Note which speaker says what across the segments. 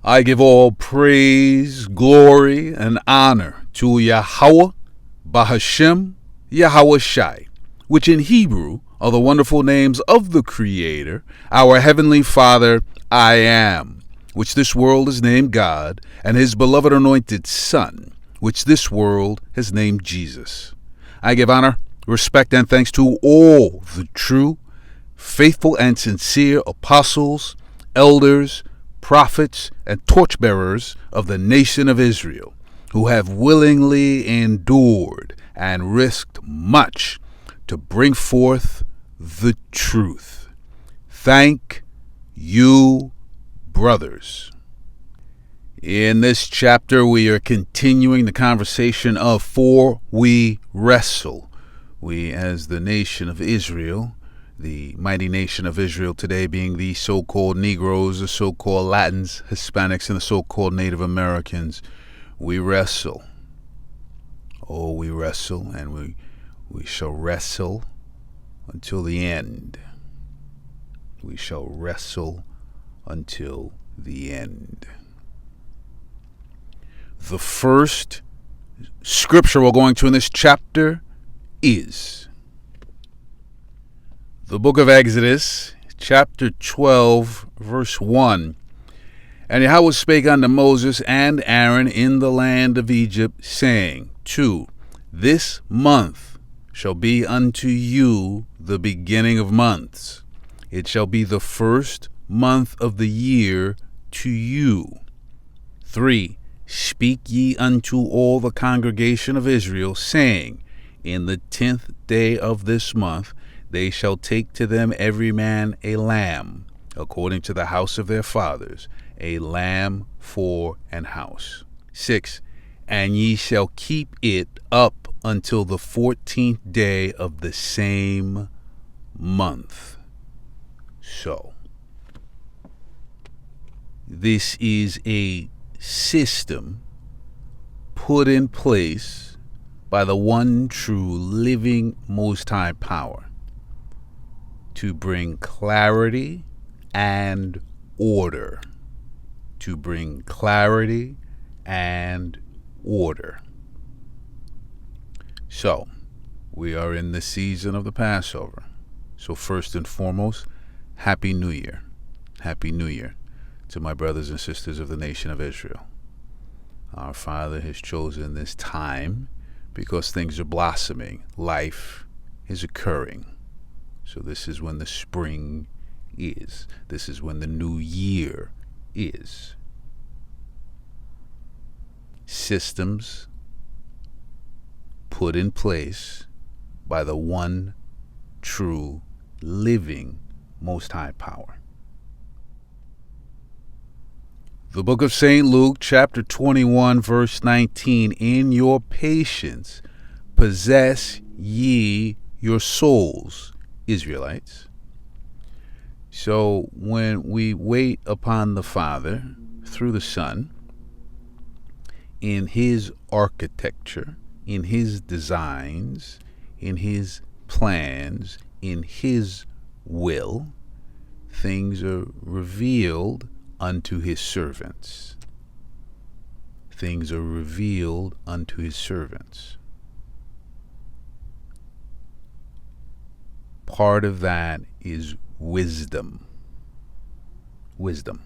Speaker 1: I give all praise, glory, and honor to Yahweh, Bahashem, Yahweh Shai, which in Hebrew are the wonderful names of the Creator, our Heavenly Father, I Am, which this world has named God, and His beloved anointed Son, which this world has named Jesus. I give honor, respect, and thanks to all the true, faithful, and sincere apostles, elders, prophets, and torchbearers of the nation of Israel, who have willingly endured and risked much to bring forth the truth. Thank you, brothers. In this chapter, we are continuing the conversation of For We Wrestle. We, as the nation of Israel, the mighty nation of Israel today being the so-called Negroes, the so-called Latins, Hispanics, and the so-called Native Americans, we wrestle. Oh, we wrestle, and we shall wrestle until the end. We shall wrestle until the end. The first scripture we're going to in this chapter is the book of Exodus, chapter 12, verse 1. And Yahweh spake unto Moses and Aaron in the land of Egypt, saying, 2. This month shall be unto you the beginning of months. It shall be the first month of the year to you. 3. Speak ye unto all the congregation of Israel, saying, In the 10th day of this month they shall take to them every man a lamb, according to the house of their fathers, a lamb for an house. 6. And ye shall keep it up until the 14th day of the same month. So, this is a system put in place by the one true living Most High Power to bring clarity and order. To bring clarity and order. So, we are in the season of the Passover. So first and foremost, Happy New Year. Happy New Year to my brothers and sisters of the nation of Israel. Our Father has chosen this time because things are blossoming. Life is occurring. So this is when the spring is. This is when the new year is. Systems put in place by the one true living Most High Power. The book of St. Luke, chapter 21, verse 19, In your patience possess ye your souls, Israelites. So when we wait upon the Father through the Son, in His architecture, in His designs, in His plans, in His will, things are revealed unto His servants. Things are revealed unto His servants. Part of that is wisdom. Wisdom.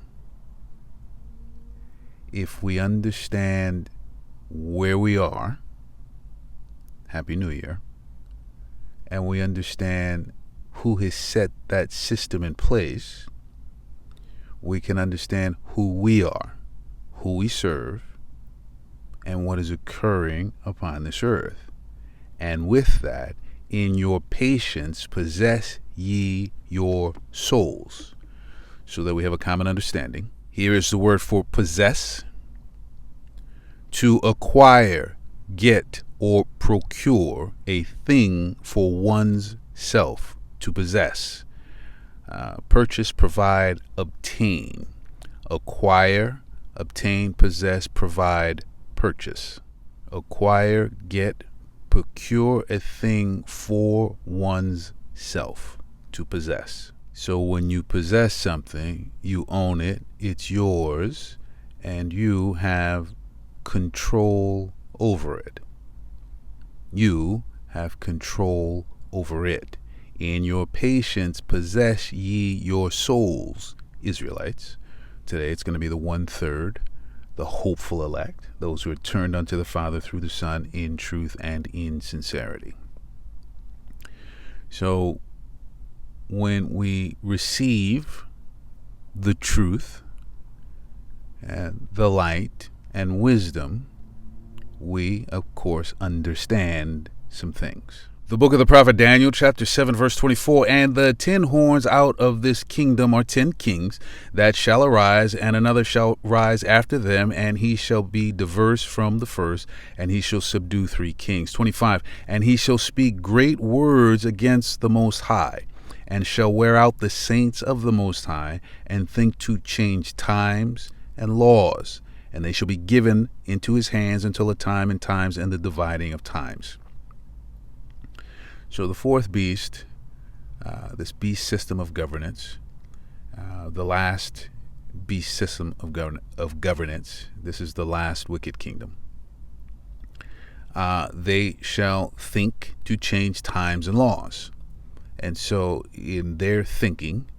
Speaker 1: If we understand where we are, Happy New Year, and we understand who has set that system in place, we can understand who we are, who we serve, and what is occurring upon this earth. And with that, in your patience possess ye your souls, so that we have a common understanding. Here is the word for possess: to acquire, get, or procure a thing for one's self, to possess. Purchase, provide, obtain. Acquire, obtain, possess, provide, purchase. Acquire, get, procure a thing for one's self, to possess. So when you possess something, you own it, it's yours, and you have control over it. You have control over it. In your patience possess ye your souls, Israelites. Today it's going to be the 1/3, the hopeful elect, those who are turned unto the Father through the Son in truth and in sincerity. So when we receive the truth and the light and wisdom, we, of course, understand some things. The book of the prophet Daniel, chapter 7, verse 24, and the 10 horns out of this kingdom are 10 kings that shall arise, and another shall rise after them, and he shall be diverse from the first, and he shall subdue 3 kings. 25, and he shall speak great words against the Most High, and shall wear out the saints of the Most High, and think to change times and laws, and they shall be given into his hands until a time and times and the dividing of times. So the fourth beast, this beast system of governance, the last beast system of governance, this is the last wicked kingdom. They shall think to change times and laws. And so in their thinking,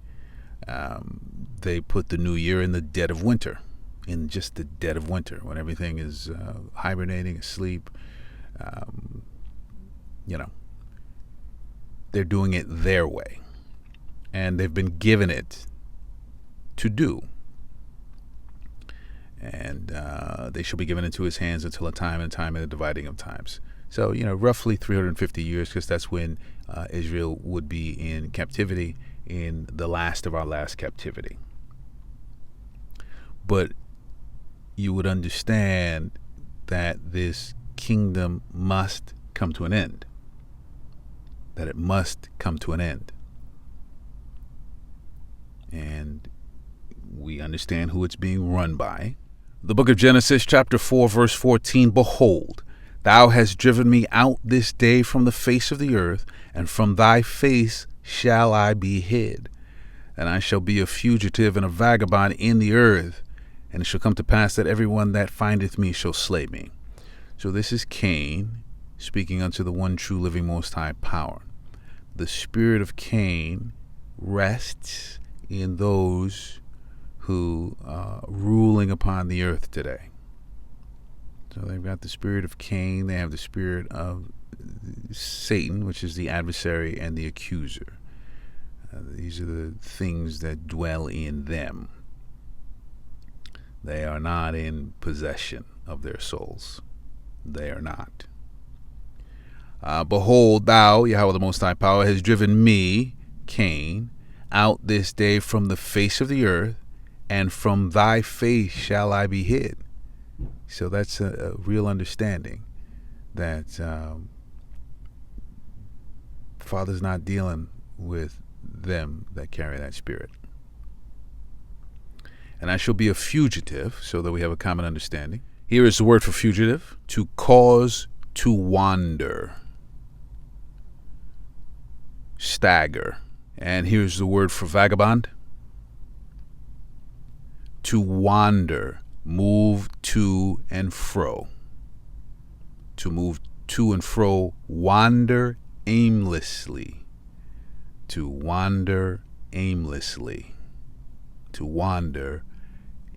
Speaker 1: they put the new year in the dead of winter, in just the dead of winter, when everything is hibernating, asleep. They're doing it their way, and they've been given it to do. And they shall be given into his hands until a time and the dividing of times. So, roughly 350 years, because that's when Israel would be in captivity, in the last of our last captivity. But you would understand that this kingdom must come to an end. That it must come to an end. And we understand who it's being run by. The book of Genesis, chapter 4, verse 14, behold, thou hast driven me out this day from the face of the earth, and from thy face shall I be hid. And I shall be a fugitive and a vagabond in the earth, and it shall come to pass that everyone that findeth me shall slay me. So this is Cain speaking unto the one true living Most High power. The spirit of Cain rests in those who are ruling upon the earth today. So they've got the spirit of Cain, they have the spirit of Satan, which is the adversary and the accuser. These are the things that dwell in them. They are not in possession of their souls. They are not. Behold, thou, Yahweh the Most High Power, has driven me, Cain, out this day from the face of the earth, and from thy face shall I be hid. So that's a real understanding that the Father's not dealing with them that carry that spirit. And I shall be a fugitive, so that we have a common understanding. Here is the word for fugitive: to cause to wander, stagger. And here's the word for vagabond: to wander, move to and fro. To move to and fro, wander aimlessly. To wander aimlessly. To wander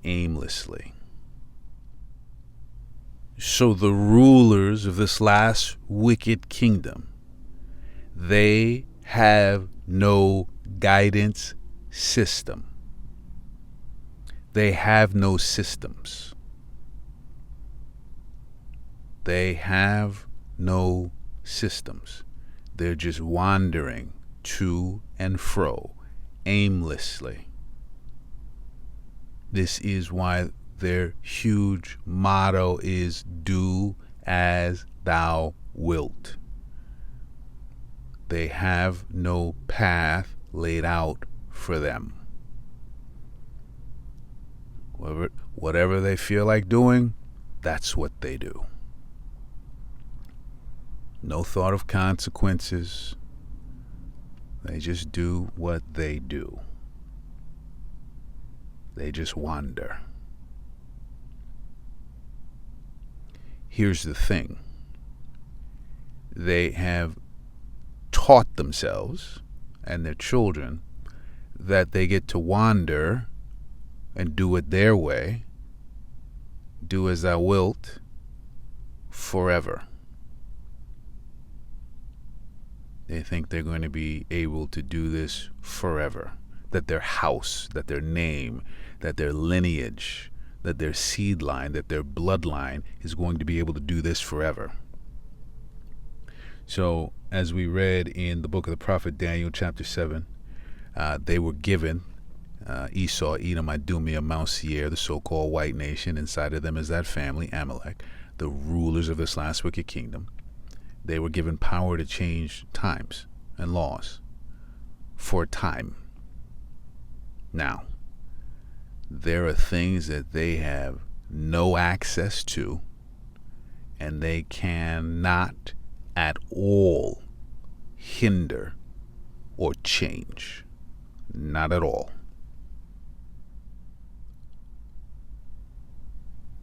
Speaker 1: aimlessly. So the rulers of this last wicked kingdom, they have no guidance system. They have no systems. They have no systems. They're just wandering to and fro aimlessly. This is why their huge motto is do as thou wilt. They have no path laid out for them. Whatever they feel like doing, that's what they do. No thought of consequences. They just do what they do. They just wander. Here's the thing. They have taught themselves and their children that they get to wander and do it their way, do as thou wilt, forever. They think they're going to be able to do this forever. That their house, that their name, that their lineage, that their seed line, that their bloodline is going to be able to do this forever. So, as we read in the book of the prophet Daniel, chapter 7, they were given Esau, Edom, Idumea, Mount Seir, the so-called white nation. Inside of them is that family, Amalek, the rulers of this last wicked kingdom. They were given power to change times and laws for a time. Now, there are things that they have no access to, and they cannot at all hinder or change. Not at all.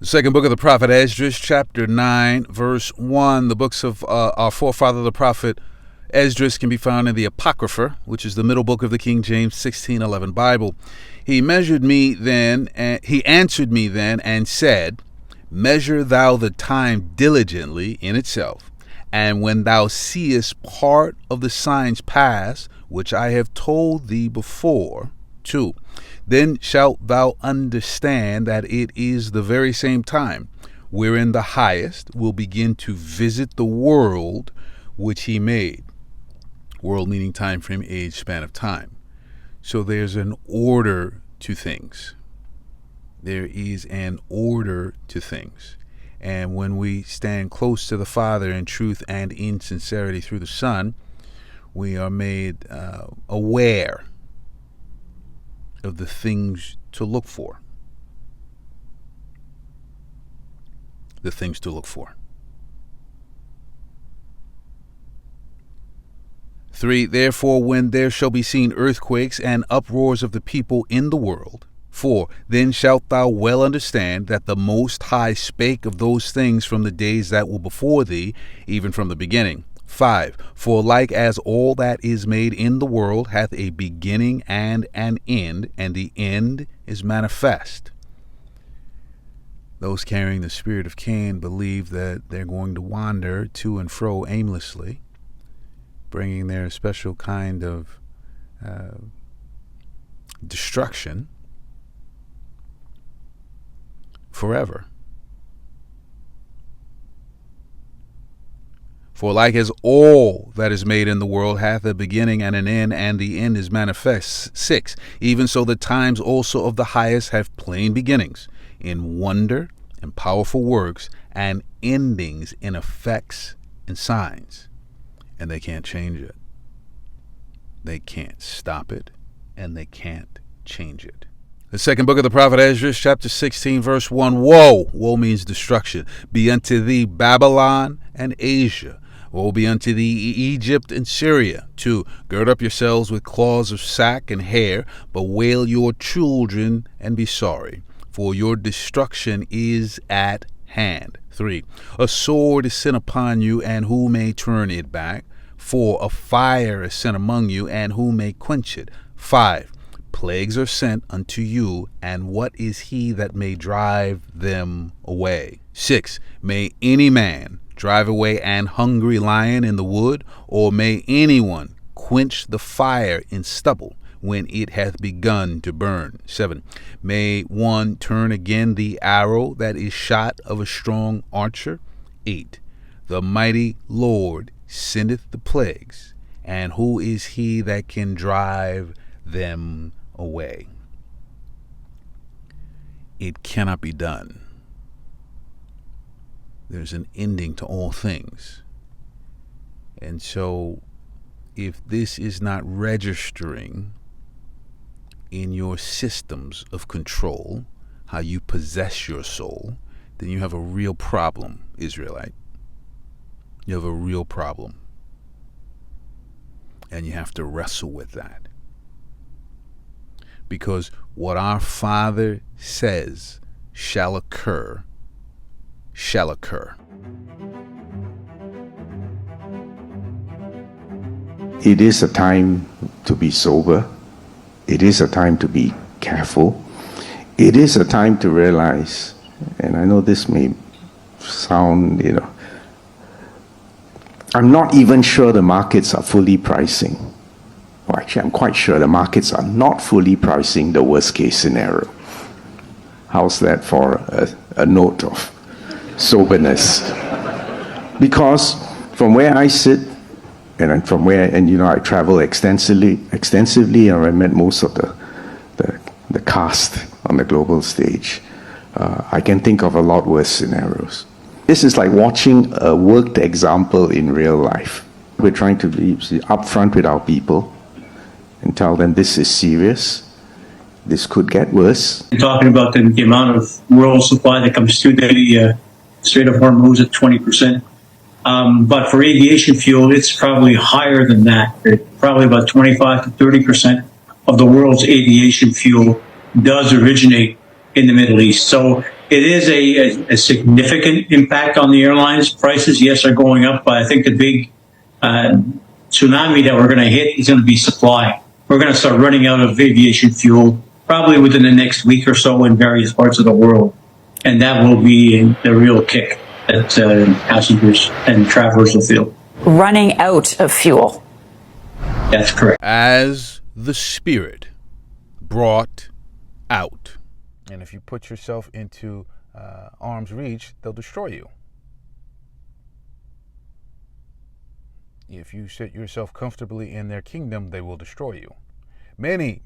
Speaker 1: The second book of the prophet Esdras, chapter 9, verse 1. The books of our forefather, the prophet Esdras, can be found in the Apocrypha, which is the middle book of the King James 1611 Bible. He answered me then and said, Measure thou the time diligently in itself, and when thou seest part of the signs pass, which I have told thee before, 2, then shalt thou understand that it is the very same time wherein the highest will begin to visit the world which he made. World meaning time frame, age, span of time. So there's an order to things. There is an order to things. And when we stand close to the Father in truth and in sincerity through the Son, we are made aware of the things to look for. The things to look for. 3, therefore, when there shall be seen earthquakes and uproars of the people in the world. 4, then shalt thou well understand that the Most High spake of those things from the days that were before thee, even from the beginning. 5, for like as all that is made in the world hath a beginning and an end, and the end is manifest. Those carrying the spirit of Cain believe that they're going to wander to and fro aimlessly, bringing their special kind of destruction forever. For like as all that is made in the world hath a beginning and an end, and the end is manifest. 6, even so the times also of the highest have plain beginnings in wonder and powerful works, and endings in effects and signs. And they can't change it. They can't stop it, and they can't change it. The second book of the prophet Esdras, chapter 16, verse 1. Woe! Woe means destruction. Be unto thee Babylon and Asia. Woe be unto thee Egypt and Syria. 2, gird up yourselves with cloths of sack and hair, bewail your children and be sorry, for your destruction is at hand. 3, a sword is sent upon you, and who may turn it back? 4, a fire is sent among you, and who may quench it? 5, plagues are sent unto you, and what is he that may drive them away? 6, may any man drive away an hungry lion in the wood, or may anyone quench the fire in stubble when it hath begun to burn? 7, may one turn again the arrow that is shot of a strong archer? 8, the mighty Lord sendeth the plagues, and who is he that can drive them away? It cannot be done. There's an ending to all things. And so if this is not registering in your systems of control, how you possess your soul, then you have a real problem, Israelite. You have a real problem. And you have to wrestle with that. Because what our Father says shall occur shall occur.
Speaker 2: It is a time to be sober. It is a time to be careful. It is a time to realize, and I know this may sound, I'm not even sure the markets are fully pricing. Well, actually, I'm quite sure the markets are not fully pricing the worst case scenario. How's that for a note of soberness? Because from where I sit, and I travel extensively, and I met most of the cast on the global stage. I can think of a lot worse scenarios. This is like watching a worked example in real life. We're trying to be upfront with our people and tell them this is serious. This could get worse.
Speaker 3: You're talking about the amount of world supply that comes through the Strait of Hormuz at 20%. But for aviation fuel, it's probably higher than that. Probably about 25 to 30% of the world's aviation fuel does originate in the Middle East. So it is a significant impact on the airlines. Prices, yes, are going up, but I think the big tsunami that we're going to hit is going to be supply. We're going to start running out of aviation fuel probably within the next week or so in various parts of the world. And that will be the real kick that passengers and travelers will feel.
Speaker 4: Running out of fuel.
Speaker 3: That's correct.
Speaker 1: As the Spirit brought out. And if you put yourself into arm's reach, they'll destroy you. If you sit yourself comfortably in their kingdom, they will destroy you. Many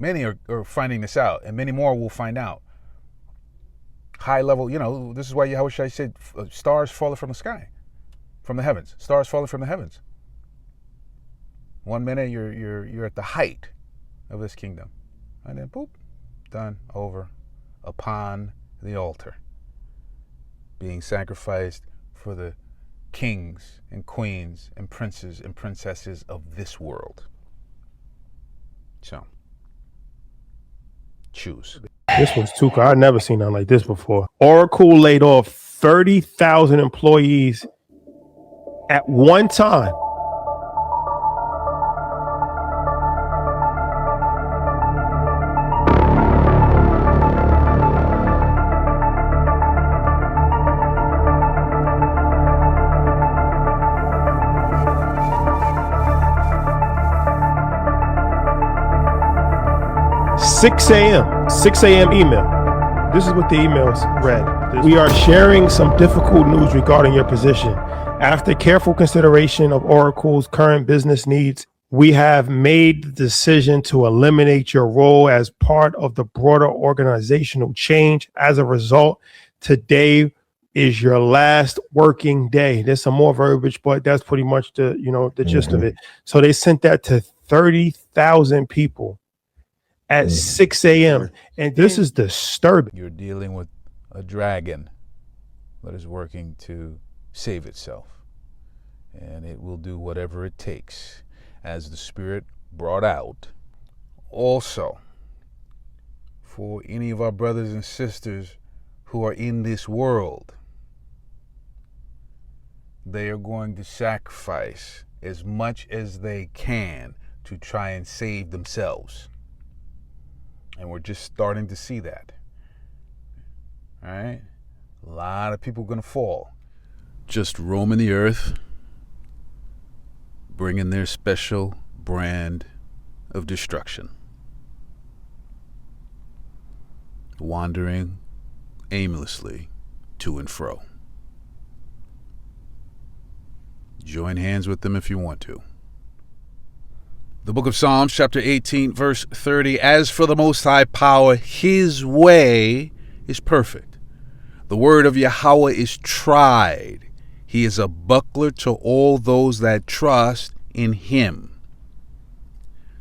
Speaker 1: are finding this out, and many more will find out. High level, this is why Yahushua said stars falling from the sky, from the heavens. Stars falling from the heavens. 1 minute you're at the height of this kingdom, and then boop, done, over, upon the altar, being sacrificed for the kings and queens and princes and princesses of this world. So, choose.
Speaker 5: This one's too cool. I've never seen nothing like this before. Oracle laid off 30,000 employees at one time. Six a.m. email. This is what the emails read. We are sharing some difficult news regarding your position. After careful consideration of Oracle's current business needs, we have made the decision to eliminate your role as part of the broader organizational change. As a result, today is your last working day. There's some more verbiage, but that's pretty much the gist of it. So they sent that to 30,000 people at 6 a.m. And this is disturbing.
Speaker 1: You're dealing with a dragon that is working to save itself. And it will do whatever it takes, as the Spirit brought out. Also, for any of our brothers and sisters who are in this world, they are going to sacrifice as much as they can to try and save themselves. And we're just starting to see that. All right? A lot of people are going to fall. Just roaming the earth, bringing their special brand of destruction. Wandering aimlessly to and fro. Join hands with them if you want to. The book of Psalms, chapter 18, verse 30. As for the Most High Power, his way is perfect. The word of Yahweh is tried. He is a buckler to all those that trust in him.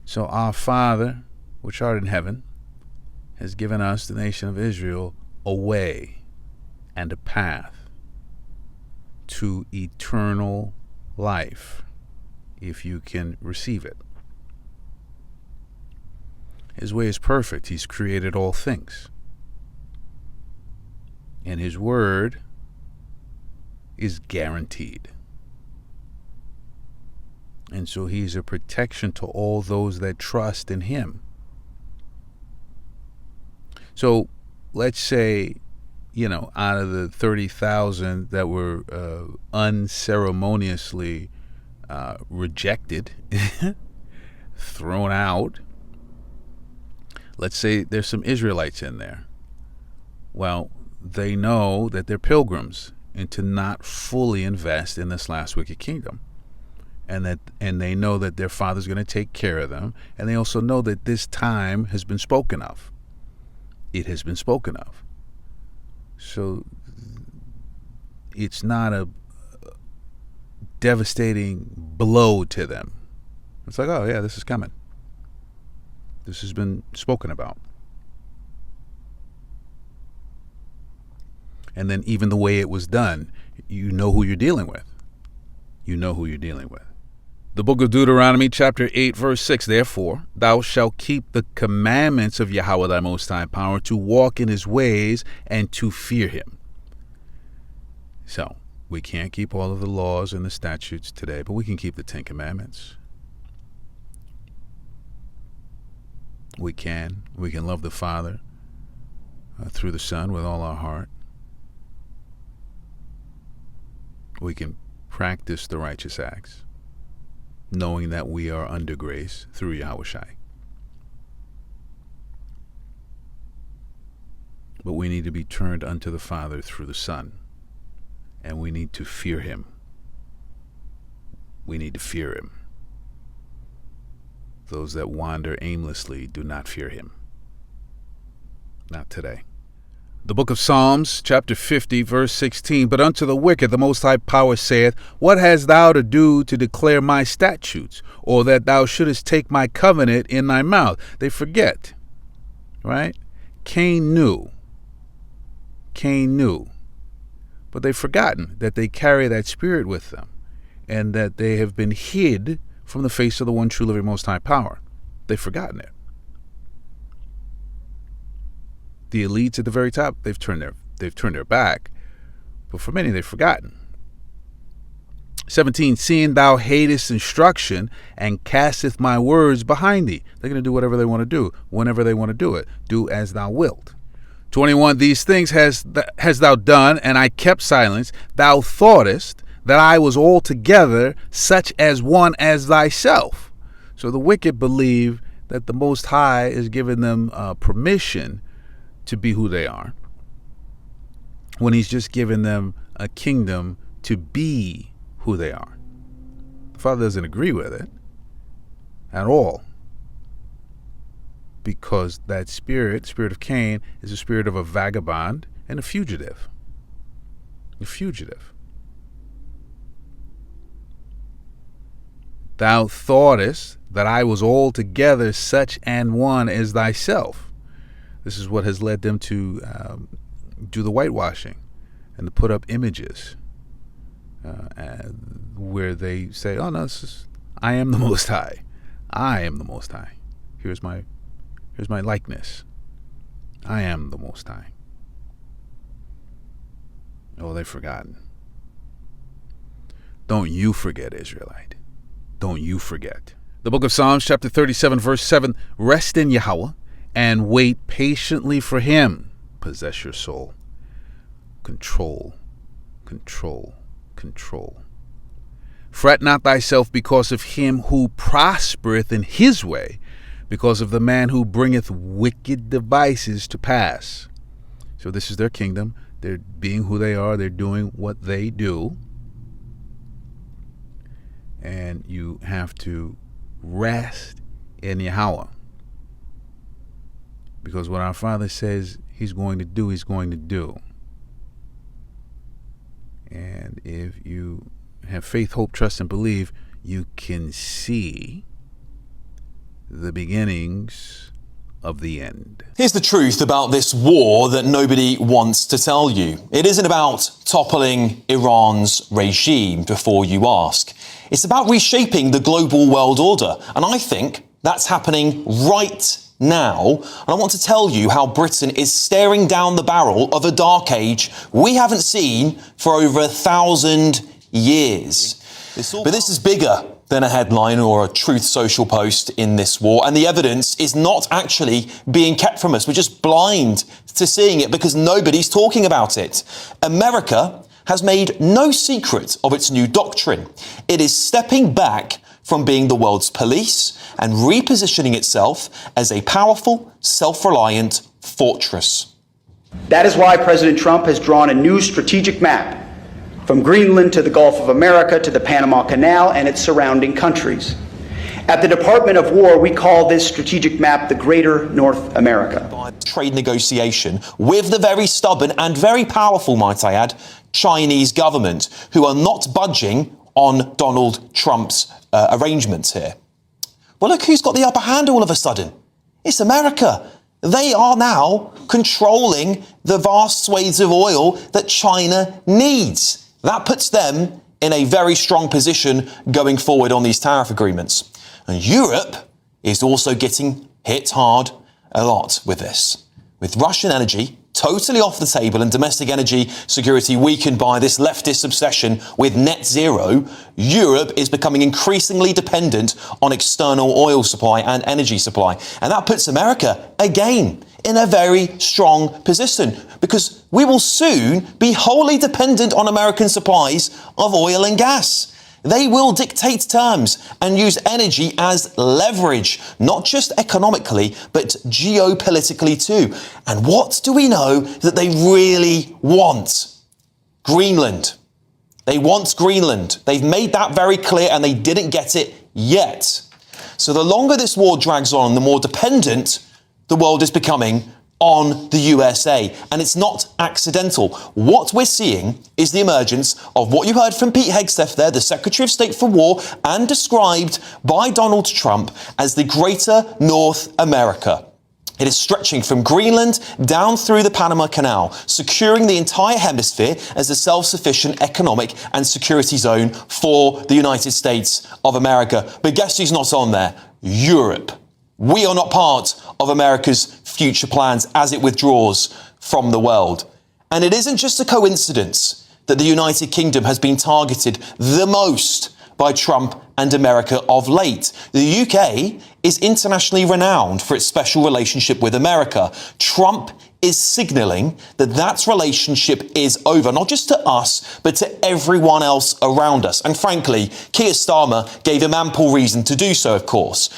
Speaker 1: So our Father, which art in heaven, has given us, the nation of Israel, a way and a path to eternal life, if you can receive it. His way is perfect. He's created all things. And his word is guaranteed. And so he's a protection to all those that trust in him. So let's say, out of the 30,000 that were unceremoniously rejected, thrown out, let's say there's some Israelites in there. Well, they know that they're pilgrims and to not fully invest in this last wicked kingdom. And they know that their Father's going to take care of them. And they also know that this time has been spoken of. It has been spoken of. So it's not a devastating blow to them. It's like, oh yeah, this is coming. This has been spoken about. And then even the way it was done, you know who you're dealing with. You know who you're dealing with. The book of Deuteronomy, chapter 8, verse 6, therefore, thou shalt keep the commandments of Yahweh thy Most High Power, to walk in his ways and to fear him. So, we can't keep all of the laws and the statutes today, but we can keep the 10 Commandments. We can love the Father through the Son with all our heart. We can practice the righteous acts, knowing that we are under grace through Yahushai. But we need to be turned unto the Father through the Son, and we need to fear him. We need to fear him. Those that wander aimlessly do not fear him. Not today. The book of Psalms, chapter 50, verse 16, but unto the wicked the Most High Power saith, what hast thou to do to declare my statutes, or that thou shouldest take my covenant in thy mouth? They forget, right? Cain knew, but they've forgotten that they carry that spirit with them, and that they have been hid from the face of the one true living Most High Power. They've forgotten it. The elites at the very top, they've turned their back, but for many they've forgotten. 17, seeing thou hatest instruction and casteth my words behind thee. They're going to do whatever they want to do, whenever they want to do it. Do as thou wilt. 21, these things hast thou done, and I kept silence. Thou thoughtest that I was altogether such as one as thyself. So the wicked believe that the Most High is giving them permission to be who they are, when he's just given them a kingdom to be who they are. The Father doesn't agree with it at all, because that spirit of Cain, is a spirit of a vagabond and a fugitive. A fugitive. Thou thoughtest that I was altogether such an one as thyself. This is what has led them to do the whitewashing and to put up images where they say, oh no, I am the Most High. I am the Most High. Here's my likeness. I am the Most High. Oh, they've forgotten. Don't you forget, Israelite. Don't you forget. The book of Psalms, chapter 37, verse 7, rest in Yahweh and wait patiently for him. Possess your soul. Control. Fret not thyself because of him who prospereth in his way, because of the man who bringeth wicked devices to pass. So this is their kingdom. They're being who they are. They're doing what they do. And you have to rest in Yahweh. Because what our Father says he's going to do, he's going to do. And if you have faith, hope, trust, and believe, you can see the beginnings of the end.
Speaker 6: Here's the truth about this war that nobody wants to tell you. It isn't about toppling Iran's regime before you ask. It's about reshaping the global world order. And I think that's happening right now, and I want to tell you how Britain is staring down the barrel of a dark age we haven't seen for over 1,000 years. But this is bigger than a headline or a Truth Social post in this war, and the evidence is not actually being kept from us. We're just blind to seeing it because nobody's talking about it. America has made no secret of its new doctrine. It is stepping back from being the world's police and repositioning itself as a powerful, self-reliant fortress.
Speaker 7: That is why President Trump has drawn a new strategic map from Greenland to the Gulf of America to the Panama Canal and its surrounding countries. At the Department of War, we call this strategic map the Greater North America.
Speaker 6: By trade negotiation with the very stubborn and very powerful, might I add, Chinese government, who are not budging on Donald Trump's arrangements here. Well, look who's got the upper hand all of a sudden. It's America. They are now controlling the vast swathes of oil that China needs. That puts them in a very strong position going forward on these tariff agreements. And Europe is also getting hit hard a lot with this. With Russian energy totally off the table and domestic energy security weakened by this leftist obsession with net zero, Europe is becoming increasingly dependent on external oil supply and energy supply. And that puts America, again, in a very strong position because we will soon be wholly dependent on American supplies of oil and gas. They will dictate terms and use energy as leverage, not just economically, but geopolitically too. And what do we know that they really want? Greenland. They want Greenland. They've made that very clear and they didn't get it yet. So the longer this war drags on, the more dependent the world is becoming on the USA. And it's not accidental. What we're seeing is the emergence of what you heard from Pete Hegseth there, the Secretary of State for War, and described by Donald Trump as the Greater North America. It is stretching from Greenland down through the Panama Canal, securing the entire hemisphere as a self-sufficient economic and security zone for the United States of America. But guess who's not on there? Europe. We are not part of America's future plans as it withdraws from the world. And it isn't just a coincidence that the United Kingdom has been targeted the most by Trump and America of late. The UK is internationally renowned for its special relationship with America. Trump is signalling that that relationship is over, not just to us, but to everyone else around us. And frankly, Keir Starmer gave him ample reason to do so, of course.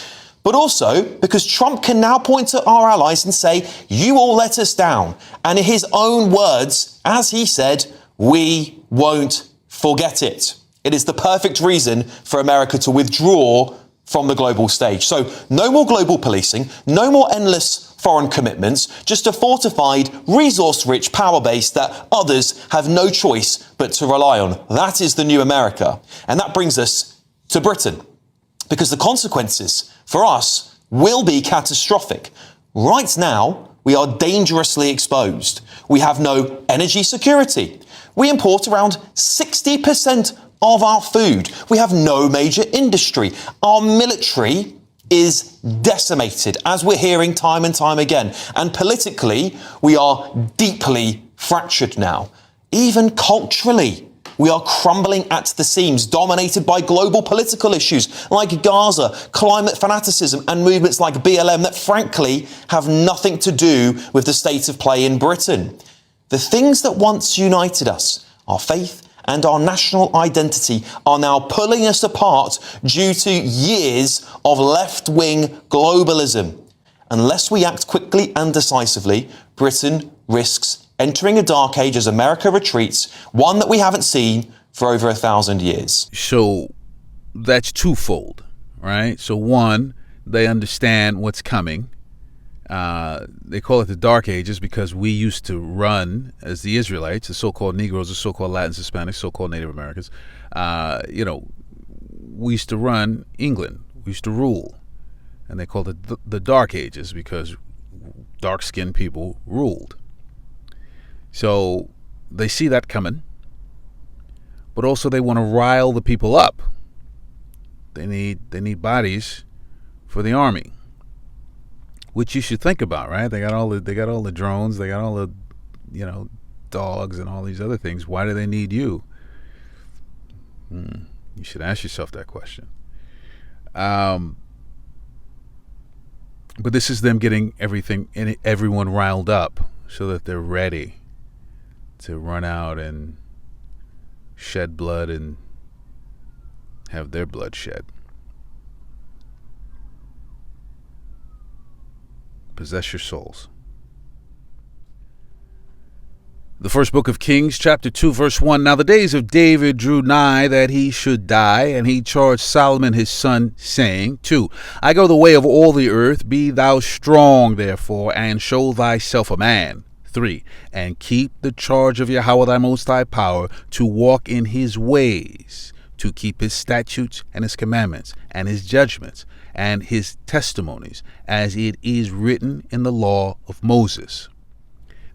Speaker 6: But also because Trump can now point to our allies and say, you all let us down. And in his own words, as he said, we won't forget it. It is the perfect reason for America to withdraw from the global stage. So no more global policing, no more endless foreign commitments, just a fortified, resource-rich power base that others have no choice but to rely on. That is the new America. And that brings us to Britain, because the consequences for us will be catastrophic. Right now, we are dangerously exposed. We have no energy security. We import around 60% of our food. We have no major industry. Our military is decimated, as we're hearing time and time again. And politically, we are deeply fractured now. Even culturally, we are crumbling at the seams, dominated by global political issues like Gaza, climate fanaticism, and movements like BLM that frankly have nothing to do with the state of play in Britain. The things that once united us, our faith and our national identity, are now pulling us apart due to years of left-wing globalism. Unless we act quickly and decisively, Britain risks entering a dark age as America retreats, one that we haven't seen for over 1,000 years.
Speaker 1: So that's twofold, right? So one, they understand what's coming. They call it the Dark Ages because we used to run, as the Israelites, the so-called Negroes, the so-called Latins, Hispanics, so-called Native Americans, we used to run England. We used to rule. And they called it the Dark Ages because dark-skinned people ruled. So they see that coming, but also they want to rile the people up. They need bodies for the army. which you should think about, right? They got all the drones, they got all the, dogs and all these other things. Why do they need you? You should ask yourself that question. But this is them getting everyone riled up so that they're ready to run out and shed blood and have their blood shed. Possess your souls. The first book of Kings, chapter 2, verse 1. Now the days of David drew nigh that he should die, and he charged Solomon his son, saying, 2. I go the way of all the earth. Be thou strong, therefore, and show thyself a man. 3. And keep the charge of Yahweh thy most high power, to walk in his ways, to keep his statutes and his commandments, and his judgments, and his testimonies, as it is written in the law of Moses,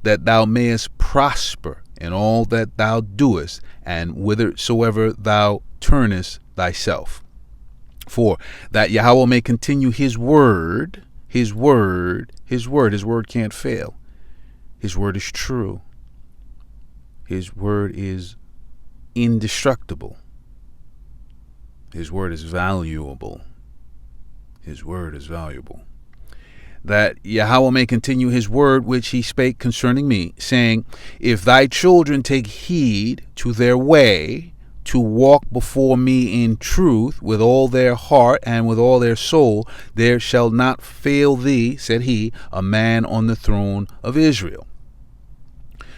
Speaker 1: that thou mayest prosper in all that thou doest, and whithersoever thou turnest thyself. 4. That Yahweh may continue his word can't fail. His word is true. His word is indestructible. His word is valuable. His word is valuable. That Yahweh may continue his word which he spake concerning me, saying, if thy children take heed to their way, to walk before me in truth with all their heart and with all their soul, there shall not fail thee, said he, a man on the throne of Israel.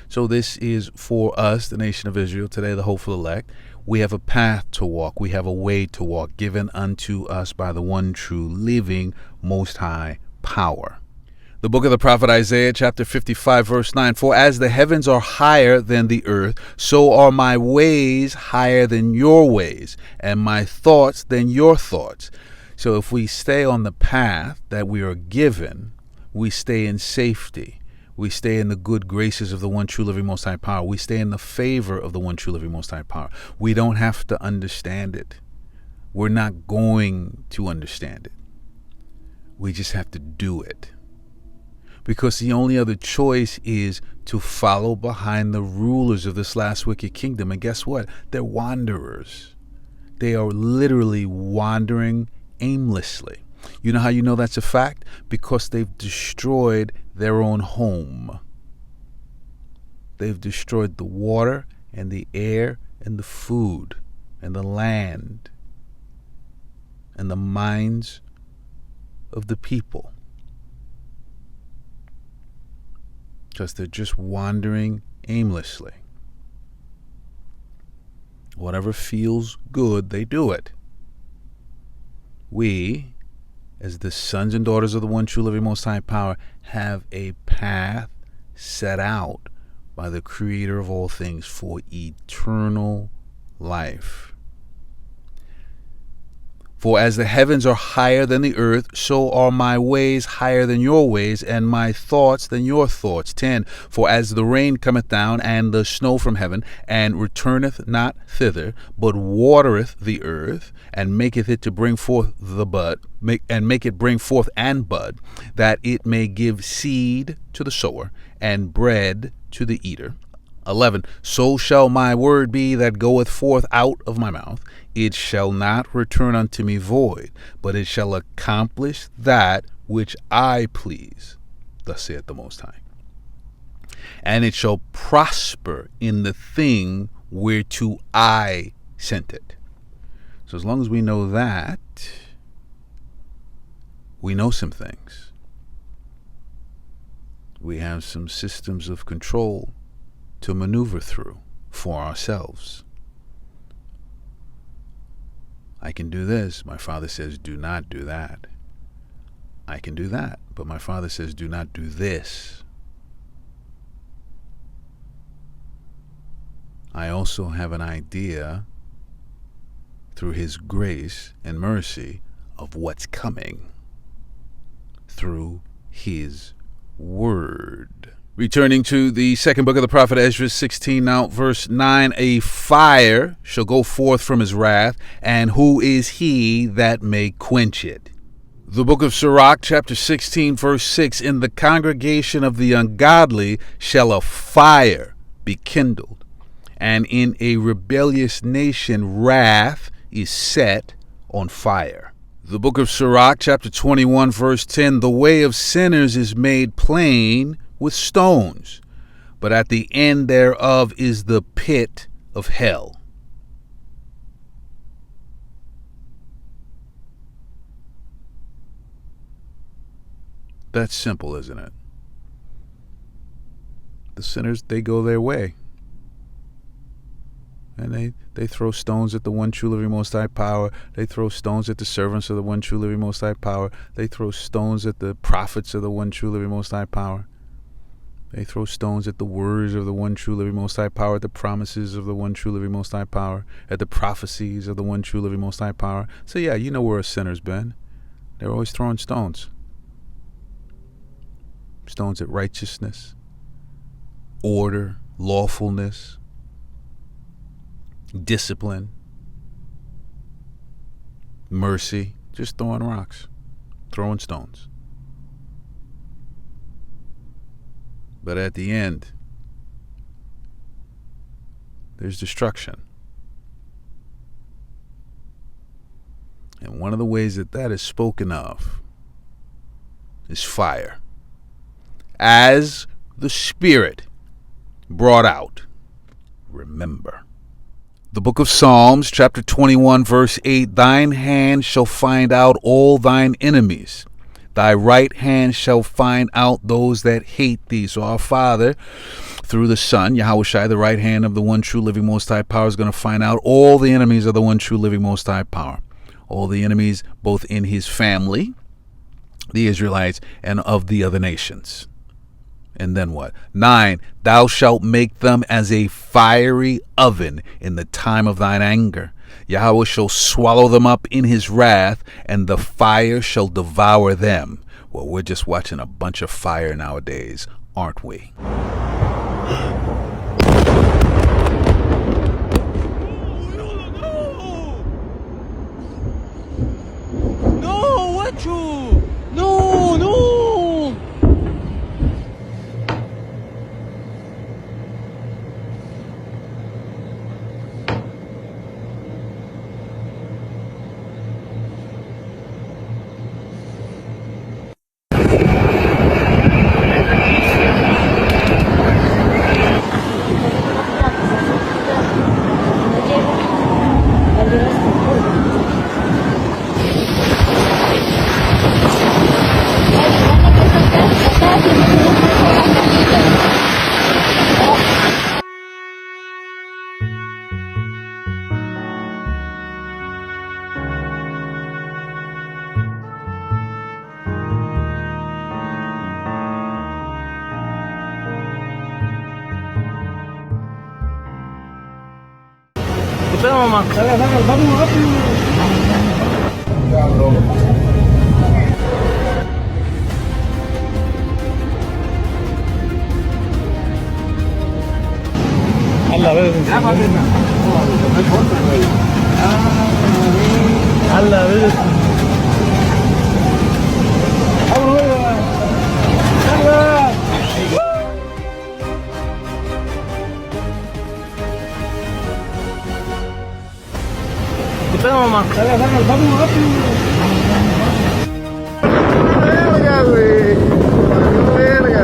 Speaker 1: So this is for us, the nation of Israel, today the hopeful elect. We have a path to walk. We have a way to walk given unto us by the one true living most high power. The book of the prophet Isaiah, chapter 55, verse 9. For as the heavens are higher than the earth, so are my ways higher than your ways, and my thoughts than your thoughts. So if we stay on the path that we are given, we stay in safety. We stay in the good graces of the one true living most high power. We stay in the favor of the one true living most high power. We don't have to understand it. We're not going to understand it. We just have to do it. Because the only other choice is to follow behind the rulers of this last wicked kingdom. And guess what? They're wanderers. They are literally wandering aimlessly. You know how you know that's a fact? Because they've destroyed their own home. They've destroyed the water and the air and the food and the land and the minds of the people. Because they're just wandering aimlessly. Whatever feels good, they do it. We, as the sons and daughters of the one true living most high power, have a path set out by the creator of all things for eternal life. For as the heavens are higher than the earth, so are my ways higher than your ways, and my thoughts than your thoughts. 10. For as the rain cometh down, and the snow from heaven, and returneth not thither, but watereth the earth, and maketh it to bring forth the bud, make it bring forth and bud, that it may give seed to the sower, and bread to the eater. 11. So shall my word be that goeth forth out of my mouth. It shall not return unto me void, but it shall accomplish that which I please. Thus saith the Most High. And it shall prosper in the thing whereto I sent it. So as long as we know that, we know some things. We have some systems of control to maneuver through for ourselves. I can do this. My father says, do not do that. I can do that, but my father says, do not do this. I also have an idea through his grace and mercy of what's coming through his word. Returning to the second book of the prophet Ezra 16, now verse 9, a fire shall go forth from his wrath, and who is he that may quench it? The book of Sirach, chapter 16, verse 6, in the congregation of the ungodly shall a fire be kindled, and in a rebellious nation wrath is set on fire. The book of Sirach, chapter 21, verse 10, the way of sinners is made plain with stones, but at the end thereof is the pit of hell. That's simple, isn't it? The sinners, they go their way. And they throw stones at the one true living Most High Power. They throw stones at the servants of the one true living Most High Power. They throw stones at the prophets of the one true living Most High Power. They throw stones at the words of the one true living Most High Power, at the promises of the one true living Most High Power, at the prophecies of the one true living Most High Power. So yeah, you know where a sinner's been. They're always throwing stones. Stones at righteousness, order, lawfulness, discipline, mercy, just throwing rocks, throwing stones. But at the end, there's destruction. And one of the ways that is spoken of is fire. As the Spirit brought out, remember. The book of Psalms, chapter 21, verse 8, thine hand shall find out all thine enemies. Thy right hand shall find out those that hate thee. So our Father, through the Son, Yahushua, the right hand of the one true living Most High Power, is going to find out all the enemies of the one true living Most High Power. All the enemies both in his family, the Israelites, and of the other nations. And then what? 9, thou shalt make them as a fiery oven in the time of thine anger. Yahweh shall swallow them up in his wrath, and the fire shall devour them. Well, we're just watching a bunch of fire nowadays, aren't we?
Speaker 8: No, what you? No, no. Espera, mamá. Vamos rápido. A la vez. A la vez. Espera, mamá. Vamos rápido. Verga, güey. Verga.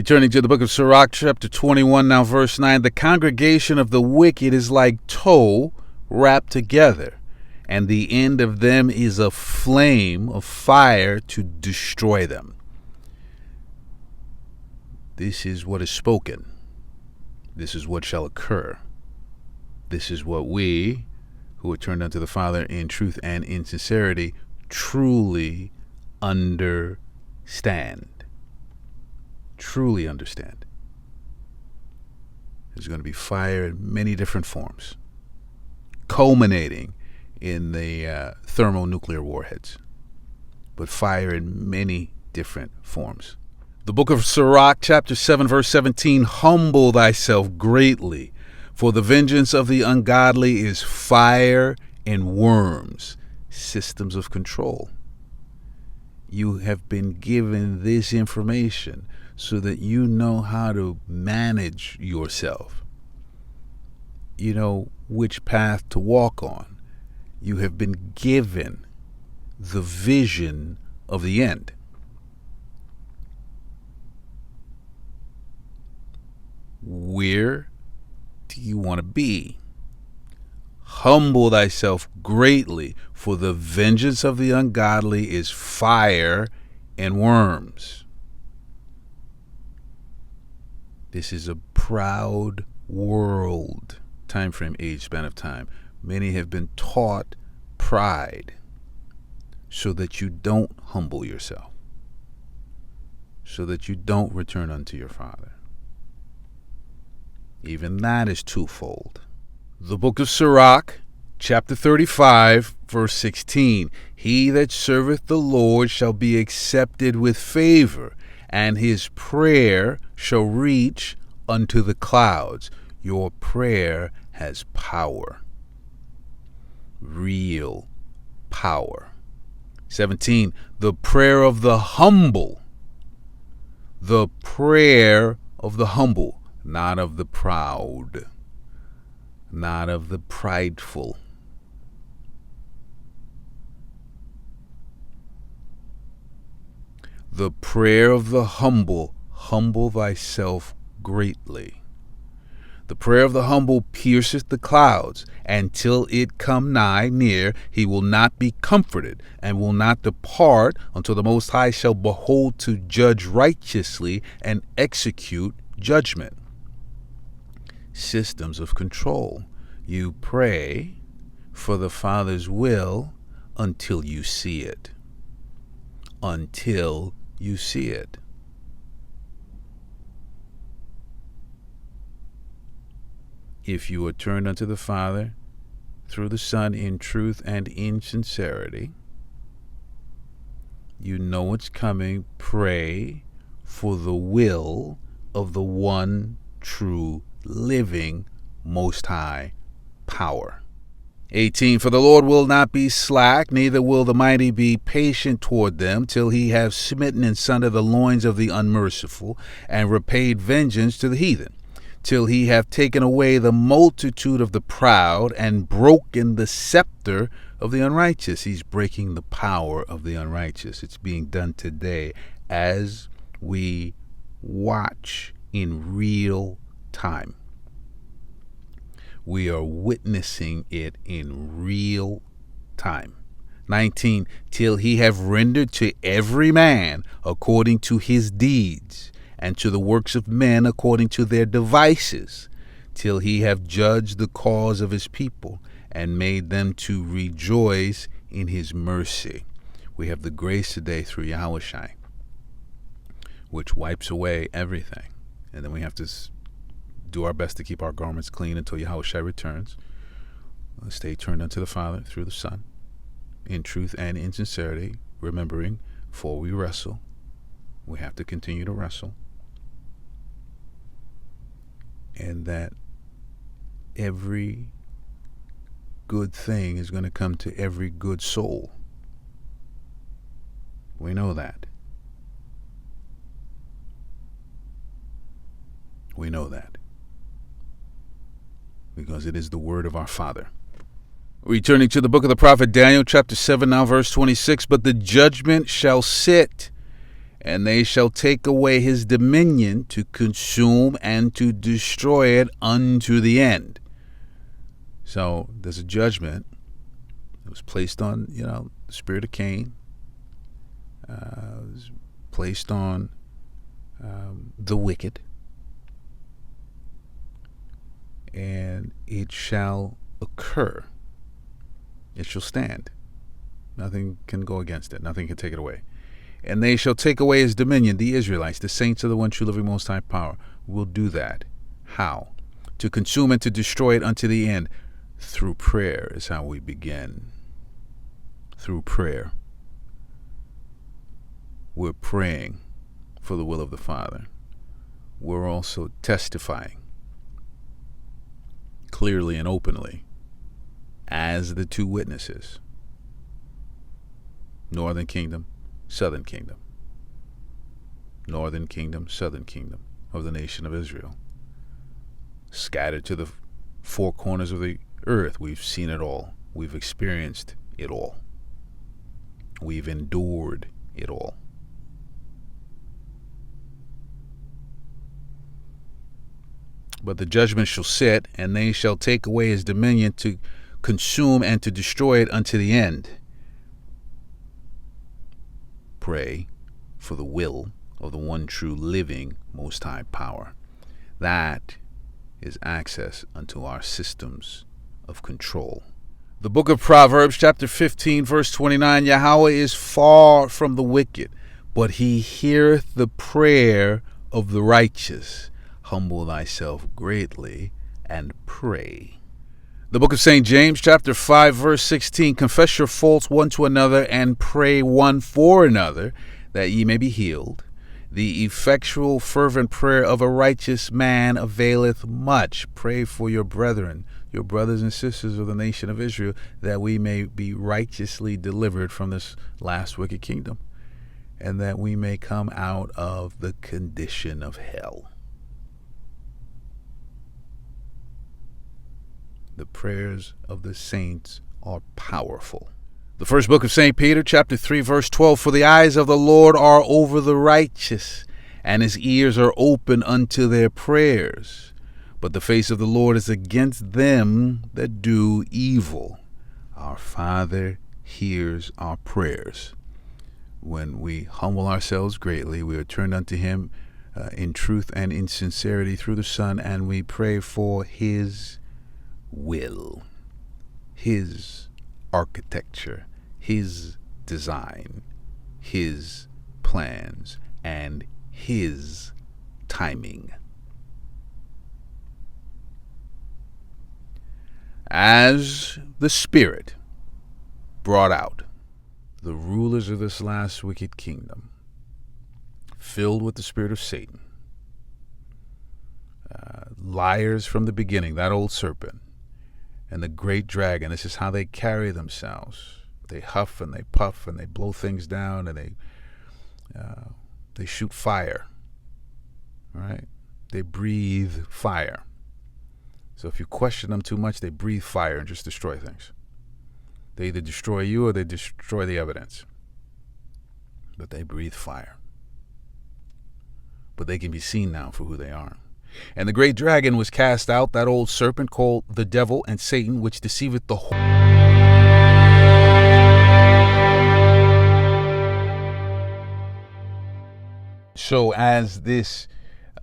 Speaker 1: Returning to the book of Sirach, chapter 21, now verse 9, the congregation of the wicked is like tow wrapped together, and the end of them is a flame of fire to destroy them. This is what is spoken. This is what shall occur. This is what we, who are turned unto the Father in truth and in sincerity, truly understand. Truly understand. There's going to be fire in many different forms, culminating in the thermonuclear warheads, but fire in many different forms. The book of Sirach, chapter 7, verse 17, humble thyself greatly, for the vengeance of the ungodly is fire and worms, systems of control. You have been given this information so that you know how to manage yourself. You know which path to walk on. You have been given the vision of the end. Where do you want to be? Humble thyself greatly, for the vengeance of the ungodly is fire and worms. This is a proud world, time frame, age, span of time. Many have been taught pride so that you don't humble yourself, so that you don't return unto your Father. Even that is twofold. The book of Sirach, chapter 35, verse 16. He that serveth the Lord shall be accepted with favor, and his prayer shall reach unto the clouds. Your prayer has power. Real power. 17. The prayer of the humble. The prayer of the humble, not of the proud, not of the prideful. The prayer of the humble, humble thyself greatly. The prayer of the humble pierceth the clouds, and till it come nigh near, he will not be comforted, and will not depart until the Most High shall behold to judge righteously and execute judgment. Systems of control. You pray for the Father's will until you see it. Until you see it. If you are turned unto the Father through the Son in truth and in sincerity, you know what's coming. Pray for the will of the one true living Most High power. 18. For the Lord will not be slack, neither will the mighty be patient toward them, till he have smitten in sunder the loins of the unmerciful, and repaid vengeance to the heathen, till he have taken away the multitude of the proud, and broken the scepter of the unrighteous. He's breaking the power of the unrighteous. It's being done today as we watch in real time. We are witnessing it in real time. 19, till he have rendered to every man according to his deeds, and to the works of men according to their devices, till he have judged the cause of his people, and made them to rejoice in his mercy. We have the grace today through Yahushai, which wipes away everything. And then we have to do our best to keep our garments clean until Yahushua returns. Stay turned unto the Father through the Son, in truth and in sincerity, remembering, for we wrestle. We have to continue to wrestle. And that every good thing is going to come to every good soul. We know that. We know that, because it is the word of our Father. Returning to the book of the prophet Daniel, chapter 7, now verse 26, but the judgment shall sit, And they shall take away his dominion to consume and to destroy it unto the end. So there's a judgment that was placed on, the spirit of Cain. Was placed on the wicked. And it shall occur. It shall stand. Nothing can go against it. Nothing can take it away. And they shall take away his dominion, the Israelites, the saints of the one true living most high power, will do that. How? To consume and to destroy it unto the end. Through prayer is how we begin. Through prayer. We're praying for the will of the Father. We're also testifying clearly and openly as the two witnesses. Northern kingdom, southern kingdom. Northern kingdom, southern kingdom of the nation of Israel. Scattered to the four corners of the earth. We've seen it all. We've experienced it all. We've endured it all. But the judgment shall sit, and they shall take away his dominion to consume and to destroy it unto the end. Pray for the will of the one true living most high power. That is access unto our systems of control. The book of Proverbs, chapter 15, verse 29, Yahweh is far from the wicked, but he heareth the prayer of the righteous. Humble thyself greatly and pray. The book of St. James, chapter 5, verse 16, confess your faults one to another and pray one for another, that ye may be healed. The effectual fervent prayer of a righteous man availeth much. Pray for your brethren, your brothers and sisters of the nation of Israel, that we may be righteously delivered from this last wicked kingdom, and that we may come out of the condition of hell. The prayers of the saints are powerful. The first book of St. Peter, chapter 3, verse 12, for the eyes of the Lord are over the righteous, and his ears are open unto their prayers. But the face of the Lord is against them that do evil. Our Father hears our prayers. When we humble ourselves greatly, we are turned unto him in truth and in sincerity through the Son, and we pray for his will, his architecture, his design, his plans, and his timing. As the Spirit brought out the rulers of this last wicked kingdom, filled with the spirit of Satan, liars from the beginning, that old serpent, and the great dragon. This is how they carry themselves. They huff and they puff and they blow things down, and they shoot fire. Right? They breathe fire. So if you question them too much, they breathe fire and just destroy things. They either destroy you or they destroy the evidence. But they breathe fire. But they can be seen now for who they are. And the great dragon was cast out, that old serpent called the devil and Satan, which deceiveth the whole. So as this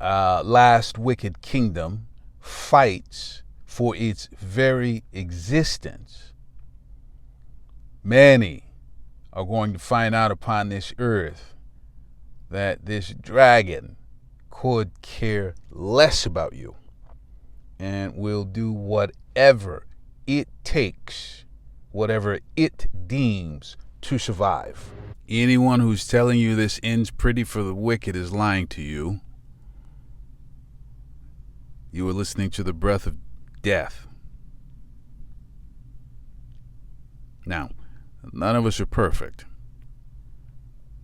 Speaker 1: last wicked kingdom fights for its very existence, many are going to find out upon this earth that this dragon could care less about you and will do whatever it takes, whatever it deems to survive. Anyone who's telling you this ends pretty for the wicked is lying to you. You are listening to the breath of death. Now, none of us are perfect,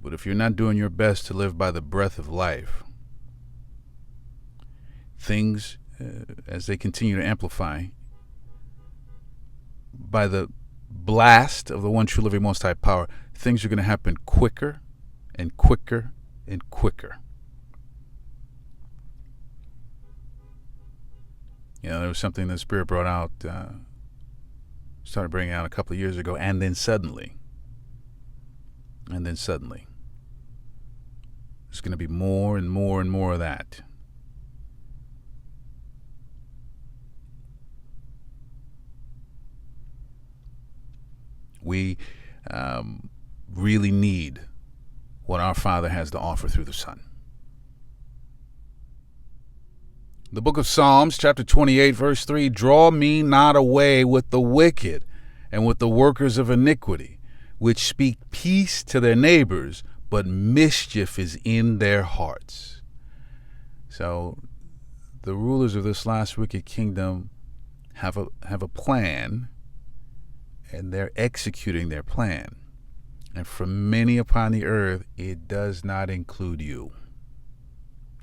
Speaker 1: but if you're not doing your best to live by the breath of life, things, as they continue to amplify, by the blast of the one true living most high power, things are going to happen quicker and quicker and quicker. There was something the Spirit brought out, started bringing out a couple of years ago, and then suddenly, there's going to be more and more and more of that. We really need what our Father has to offer through the Son. The book of Psalms, chapter 28, verse 3, draw me not away with the wicked and with the workers of iniquity, which speak peace to their neighbors, but mischief is in their hearts. So the rulers of this last wicked kingdom have a plan, and they're executing their plan. And for many upon the earth, it does not include you.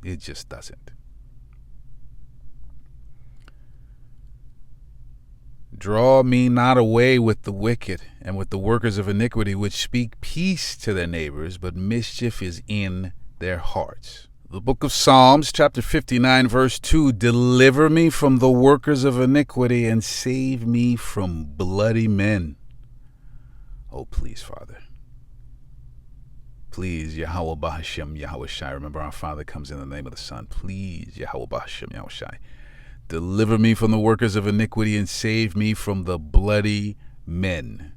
Speaker 1: It just doesn't. Draw me not away with the wicked and with the workers of iniquity, which speak peace to their neighbors, but mischief is in their hearts. The book of Psalms, chapter 59, verse 2, deliver me from the workers of iniquity and save me from bloody men. Oh, please, Father. Please, Yahweh Bahashem, Yahweh Shai. Remember, our Father comes in the name of the Son. Please, Yahweh Bahashem, Yahweh Shai. Deliver me from the workers of iniquity and save me from the bloody men.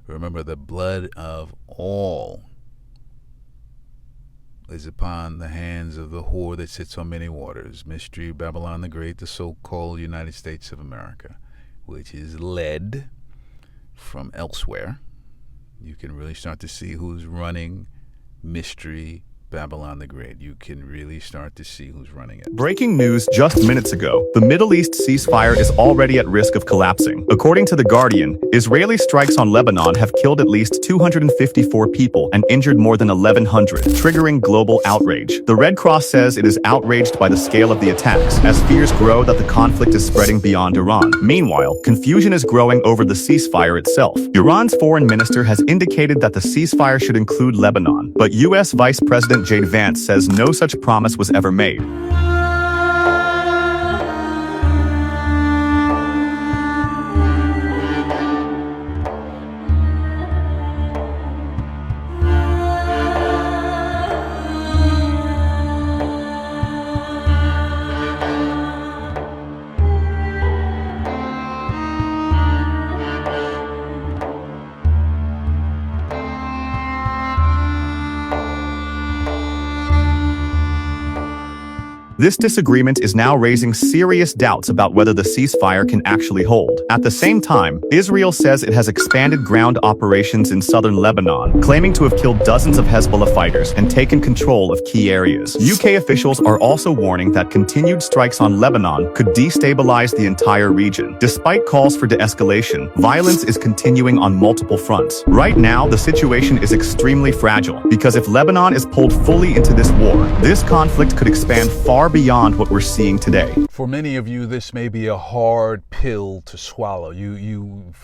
Speaker 1: Remember, the blood of all is upon the hands of the whore that sits on many waters. Mystery Babylon the Great, the so-called United States of America, which is led from elsewhere. You can really start to see who's running Mystery Babylon the Great. You can really start to see who's running it.
Speaker 9: Breaking news just minutes ago. The Middle East ceasefire is already at risk of collapsing. According to The Guardian, Israeli strikes on Lebanon have killed at least 254 people and injured more than 1,100, triggering global outrage. The Red Cross says it is outraged by the scale of the attacks, as fears grow that the conflict is spreading beyond Iran. Meanwhile, confusion is growing over the ceasefire itself. Iran's foreign minister has indicated that the ceasefire should include Lebanon, but U.S. Vice President J.D. Vance says no such promise was ever made. This disagreement is now raising serious doubts about whether the ceasefire can actually hold. At the same time, Israel says it has expanded ground operations in southern Lebanon, claiming to have killed dozens of Hezbollah fighters and taken control of key areas. UK officials are also warning that continued strikes on Lebanon could destabilize the entire region. Despite calls for de-escalation, violence is continuing on multiple fronts. Right now, the situation is extremely fragile, because if Lebanon is pulled fully into this war, this conflict could expand far beyond what we're seeing today.
Speaker 1: For many of you, this may be a hard pill to swallow. You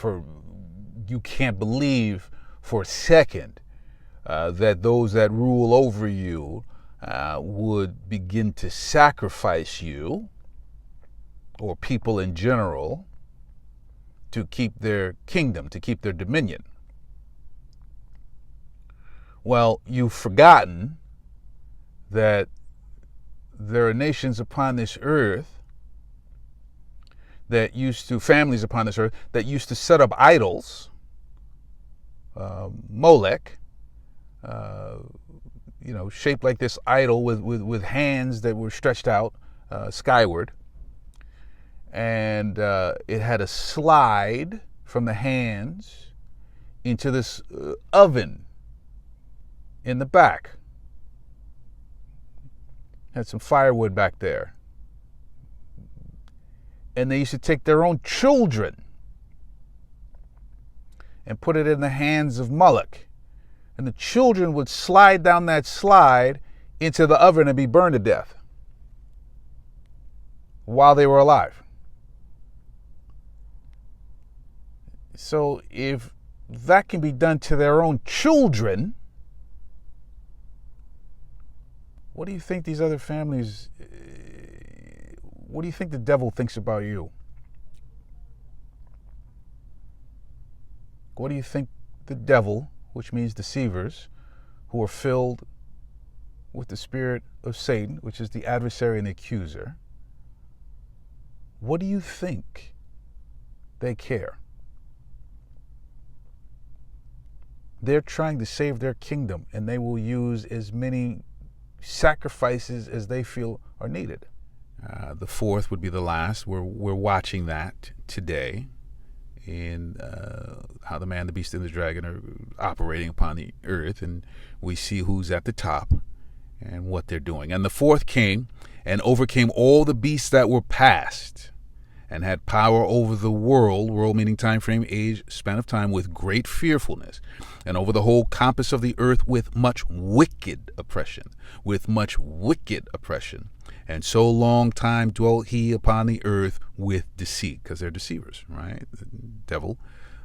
Speaker 1: can't believe for a second that those that rule over you would begin to sacrifice you or people in general to keep their kingdom, to keep their dominion. Well, you've forgotten that there are nations upon this earth that families upon this earth that used to set up idols, Molech, shaped like this idol with hands that were stretched out skyward. And it had a slide from the hands into this oven in the back. Had some firewood back there. And they used to take their own children and put it in the hands of Moloch. And the children would slide down that slide into the oven and be burned to death while they were alive. So if that can be done to their own children, What do you think these other families, what do you think the devil thinks about you? What do you think the devil, which means deceivers, who are filled with the spirit of Satan, which is the adversary and the accuser, what do you think they care? They're trying to save their kingdom, and they will use as many sacrifices as they feel are needed. The fourth would be the last. We're watching that today in how the man, the beast, and the dragon are operating upon the earth, and we see who's at the top and what they're doing. And the fourth came and overcame all the beasts that were past, and had power over the world meaning time frame, age, span of time, with great fearfulness, and over the whole compass of the earth with much wicked oppression, And so long time dwelt he upon the earth with deceit, because they're deceivers, right? The devil,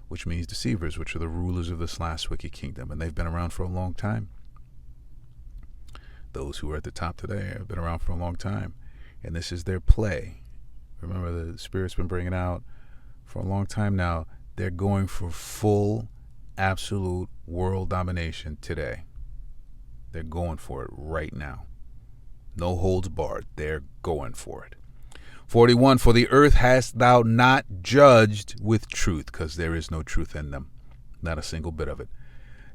Speaker 1: which means deceivers, which are the rulers of this last wicked kingdom, and they've been around for a long time. Those who are at the top today have been around for a long time, and this is their play. Remember, the Spirit's been bringing out for a long time now. They're going for full, absolute world domination today. They're going for it right now. No holds barred. They're going for it. 41, for the earth hast thou not judged with truth, because there is no truth in them. Not a single bit of it.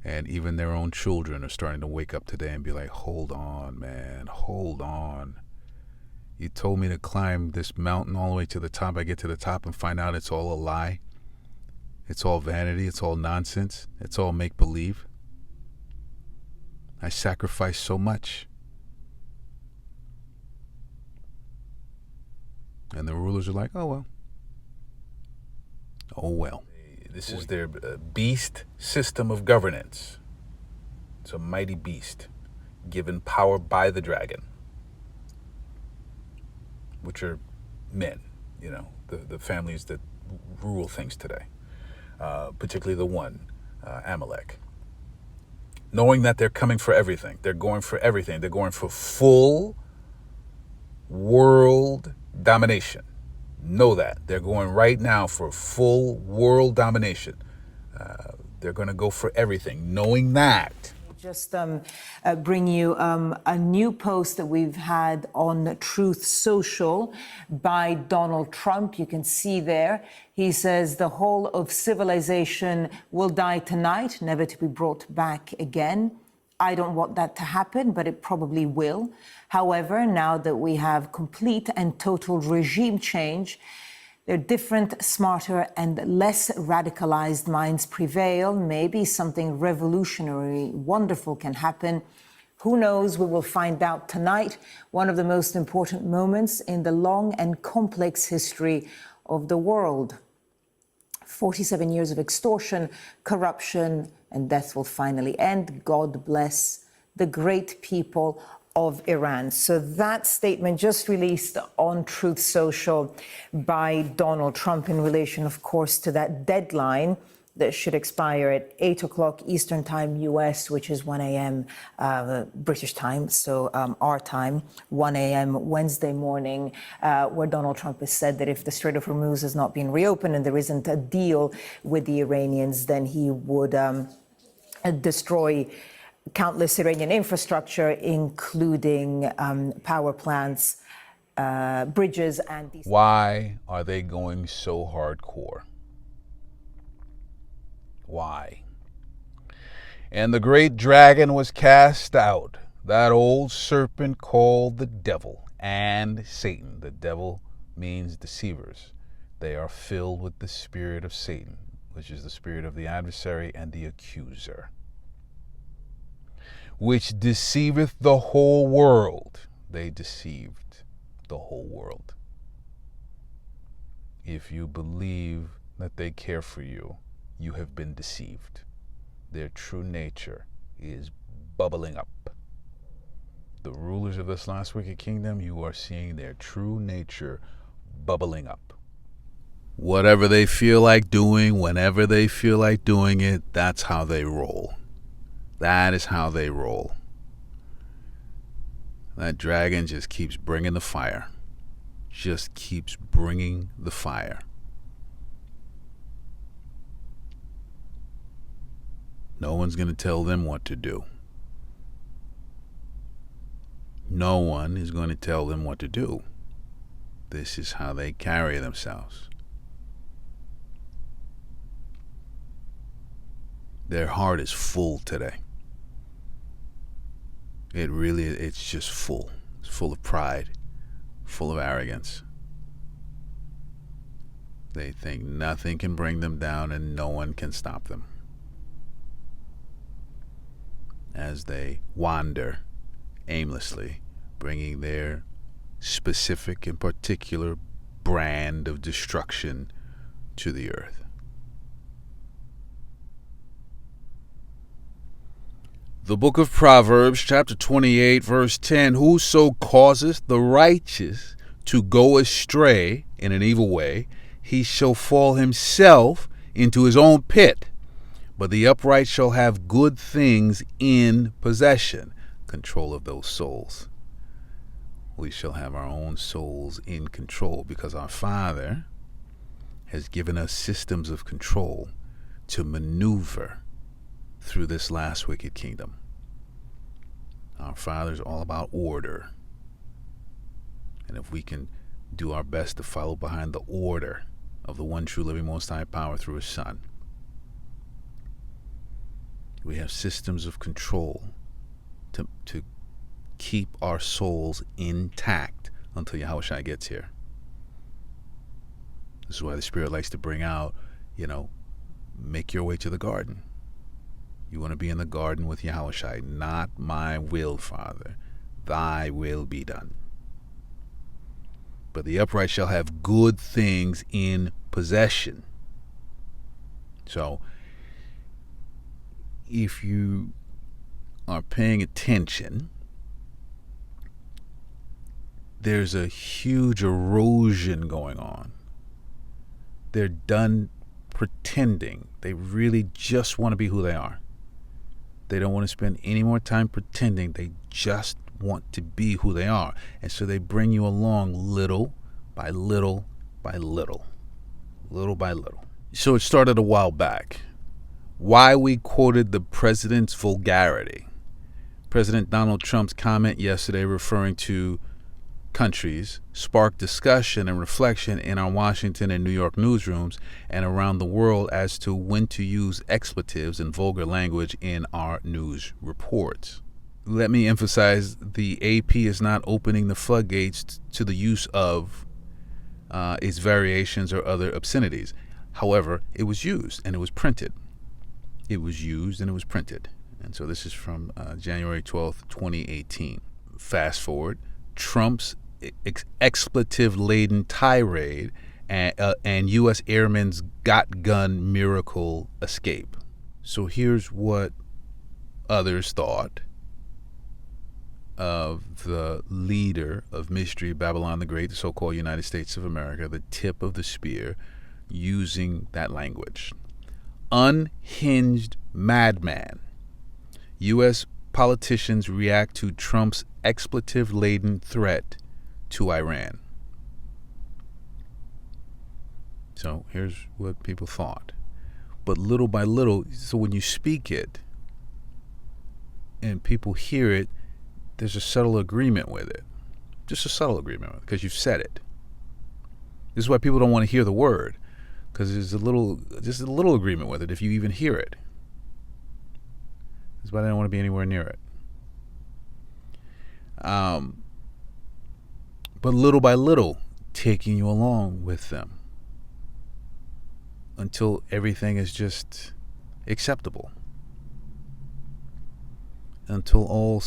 Speaker 1: And even their own children are starting to wake up today and be like, hold on, man, hold on. You told me to climb this mountain all the way to the top. I get to the top and find out it's all a lie. It's all vanity. It's all nonsense. It's all make-believe. I sacrificed so much. And the rulers are like, oh, well. Oh, well. This is their beast system of governance. It's a mighty beast given power by the dragon, which are men, the families that rule things today, particularly the one, Amalek. Knowing that they're coming for everything. They're going for everything. They're going for full world domination. Know that. They're going right now for full world domination. They're going to go for everything, knowing that.
Speaker 10: Just bring you a new post that we've had on Truth Social by Donald Trump. You can see there. He says the whole of civilization will die tonight, never to be brought back again. I don't want that to happen, but it probably will. However, now that we have complete and total regime change, there are different, smarter, and less radicalized minds prevail. Maybe something revolutionary, wonderful can happen. Who knows? We will find out tonight. One of the most important moments in the long and complex history of the world. 47 years of extortion, corruption, and death will finally end. God bless the great people of Iran. So that statement just released on Truth Social by Donald Trump in relation, of course, to that deadline that should expire at 8 o'clock Eastern Time, US, which is 1 a.m. British time, so our time, 1 a.m. Wednesday morning, where Donald Trump has said that if the Strait of Hormuz has not been reopened and there isn't a deal with the Iranians, then he would destroy countless Iranian infrastructure, including power plants, bridges, and...
Speaker 1: Why are they going so hardcore? Why? And the great dragon was cast out, that old serpent called the devil and Satan. The devil means deceivers. They are filled with the spirit of Satan, which is the spirit of the adversary and the accuser, which deceiveth the whole world. They deceived the whole world. If you believe that they care for you, you have been deceived. Their true nature is bubbling up. The rulers of this last wicked kingdom, you are seeing their true nature bubbling up. Whatever they feel like doing, whenever they feel like doing it, that's how they roll. That is how they roll. That dragon just keeps bringing the fire. Just keeps bringing the fire. No one's going to tell them what to do. No one is going to tell them what to do. This is how they carry themselves. Their heart is full today. It's just full. It's full of pride, full of arrogance. They think nothing can bring them down and no one can stop them. As they wander aimlessly, bringing their specific and particular brand of destruction to the earth. The book of Proverbs, chapter 28, verse 10, whoso causeth the righteous to go astray in an evil way, he shall fall himself into his own pit. But the upright shall have good things in possession. Control of those souls. We shall have our own souls in control because our Father has given us systems of control to maneuver through this last wicked kingdom. Our Father's all about order. And if we can do our best to follow behind the order of the one true living most high power through his Son, we have systems of control to keep our souls intact until Yahushua gets here. This is why the Spirit likes to bring out, make your way to the garden. You want to be in the garden with Yahushua. Not my will, Father. Thy will be done. But the upright shall have good things in possession. So, if you are paying attention, there's a huge erosion going on. They're done pretending. They really just want to be who they are. They don't want to spend any more time pretending. They just want to be who they are. And so they bring you along little by little by little. Little by little. So it started a while back. Why we quoted the president's vulgarity. President Donald Trump's comment yesterday referring to countries sparked discussion and reflection in our Washington and New York newsrooms and around the world as to when to use expletives and vulgar language in our news reports. Let me emphasize, the AP is not opening the floodgates to the use of its variations or other obscenities. However, it was used and it was printed. It was used and it was printed. And so this is from January 12th, 2018. Fast forward, Trump's expletive-laden tirade and U.S. airmen's got-gun miracle escape. So here's what others thought of the leader of Mystery Babylon the Great, the so-called United States of America, the tip of the spear, using that language. Unhinged madman. U.S. politicians react to Trump's expletive-laden threat to Iran. So here's what people thought. But little by little, so when you speak it and people hear it, there's a subtle agreement with it. Just a subtle agreement with it because you've said it. This is why people don't want to hear the word, because there's just a little agreement with it if you even hear it. That's why they don't want to be anywhere near it. But little by little, taking you along with them until everything is just acceptable. Until all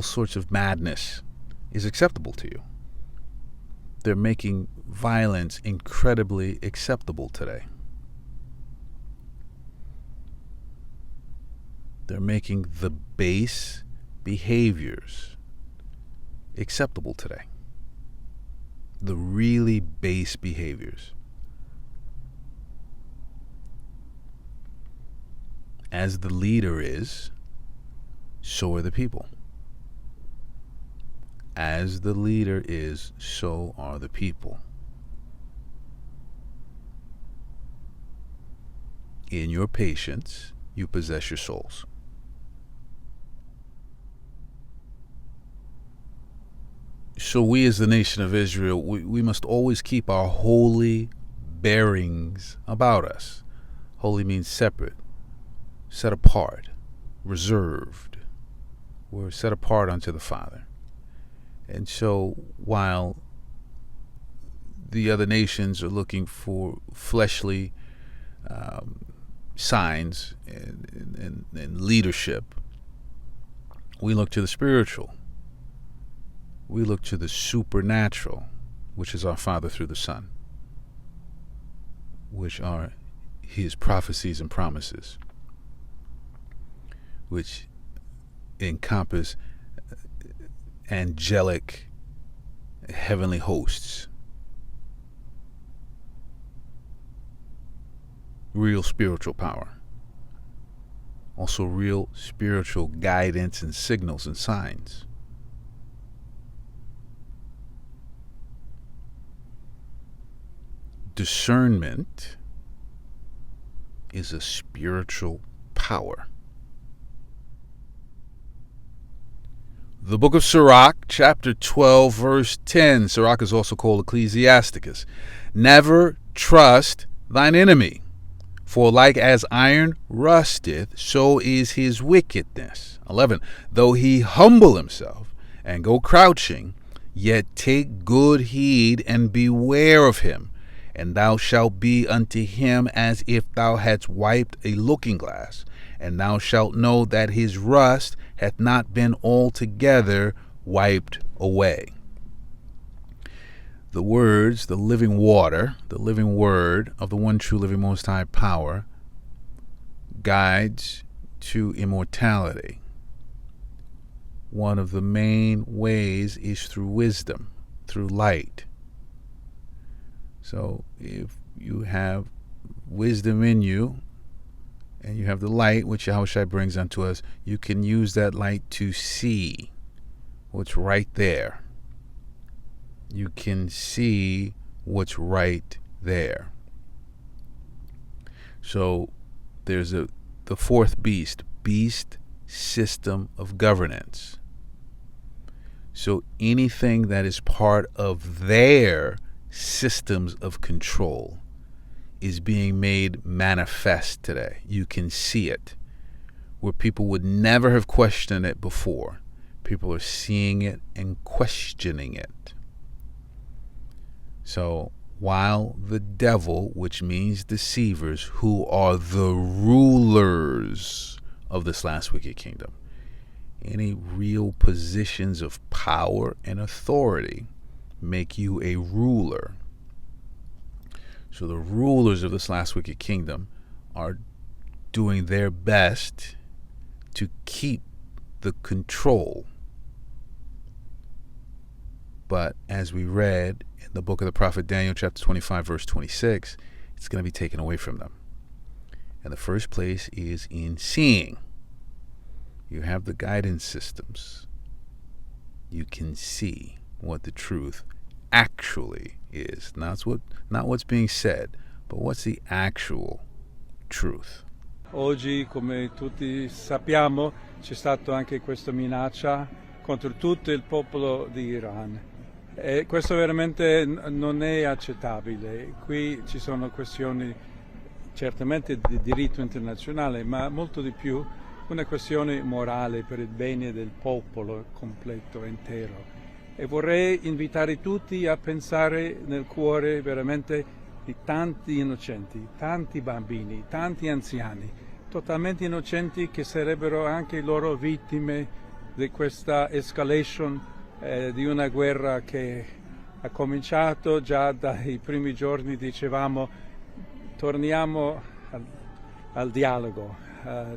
Speaker 1: sorts of madness is acceptable to you. They're making violence incredibly acceptable today. They're making the base behaviors acceptable today. The really base behaviors. As the leader is, so are the people. As the leader is, so are the people. In your patience, you possess your souls. So we as the nation of Israel, we must always keep our holy bearings about us. Holy means separate, set apart, reserved. We're set apart unto the Father. And so while the other nations are looking for fleshly signs and leadership, we look to the spiritual. We look to the supernatural, which is our Father through the Son, which are his prophecies and promises, which encompass angelic heavenly hosts, real spiritual power, also real spiritual guidance and signals and signs. Discernment is a spiritual power. The book of Sirach, chapter 12, verse 10. Sirach is also called Ecclesiasticus. Never trust thine enemy, for like as iron rusteth, so is his wickedness. 11. Though he humble himself and go crouching, yet take good heed and beware of him, and thou shalt be unto him as if thou hadst wiped a looking glass, and thou shalt know that his rust hath not been altogether wiped away. The words, the living water, the living word of the one true living most high power guides to immortality. One of the main ways is through wisdom, through light. So if you have wisdom in you, and you have the light which Yahushua brings unto us, you can use that light to see what's right there. You can see what's right there. So there's the fourth beast system of governance. So anything that is part of their systems of control is being made manifest today. You can see it. Where people would never have questioned it before, people are seeing it and questioning it. So while the devil, which means deceivers, who are the rulers of this last wicked kingdom, any real positions of power and authority make you a ruler. So the rulers of this last wicked kingdom are doing their best to keep the control. But as we read in the book of the prophet Daniel, chapter 25, verse 26, it's going to be taken away from them. And the first place is in seeing. You have the guidance systems. You can see what the truth actually is. Not what's being said, but what's the actual truth.
Speaker 11: Oggi, come tutti sappiamo, c'è stata anche questa minaccia contro tutto il popolo di Iran. E questo veramente non è accettabile. Qui ci sono questioni certamente di diritto internazionale, ma molto di più una questione morale per il bene del popolo completo, intero. E vorrei invitare tutti a pensare nel cuore veramente di tanti innocenti, tanti bambini, tanti anziani, totalmente innocenti che sarebbero anche loro vittime di questa escalation di una guerra che ha cominciato già dai primi giorni. Dicevamo torniamo al dialogo,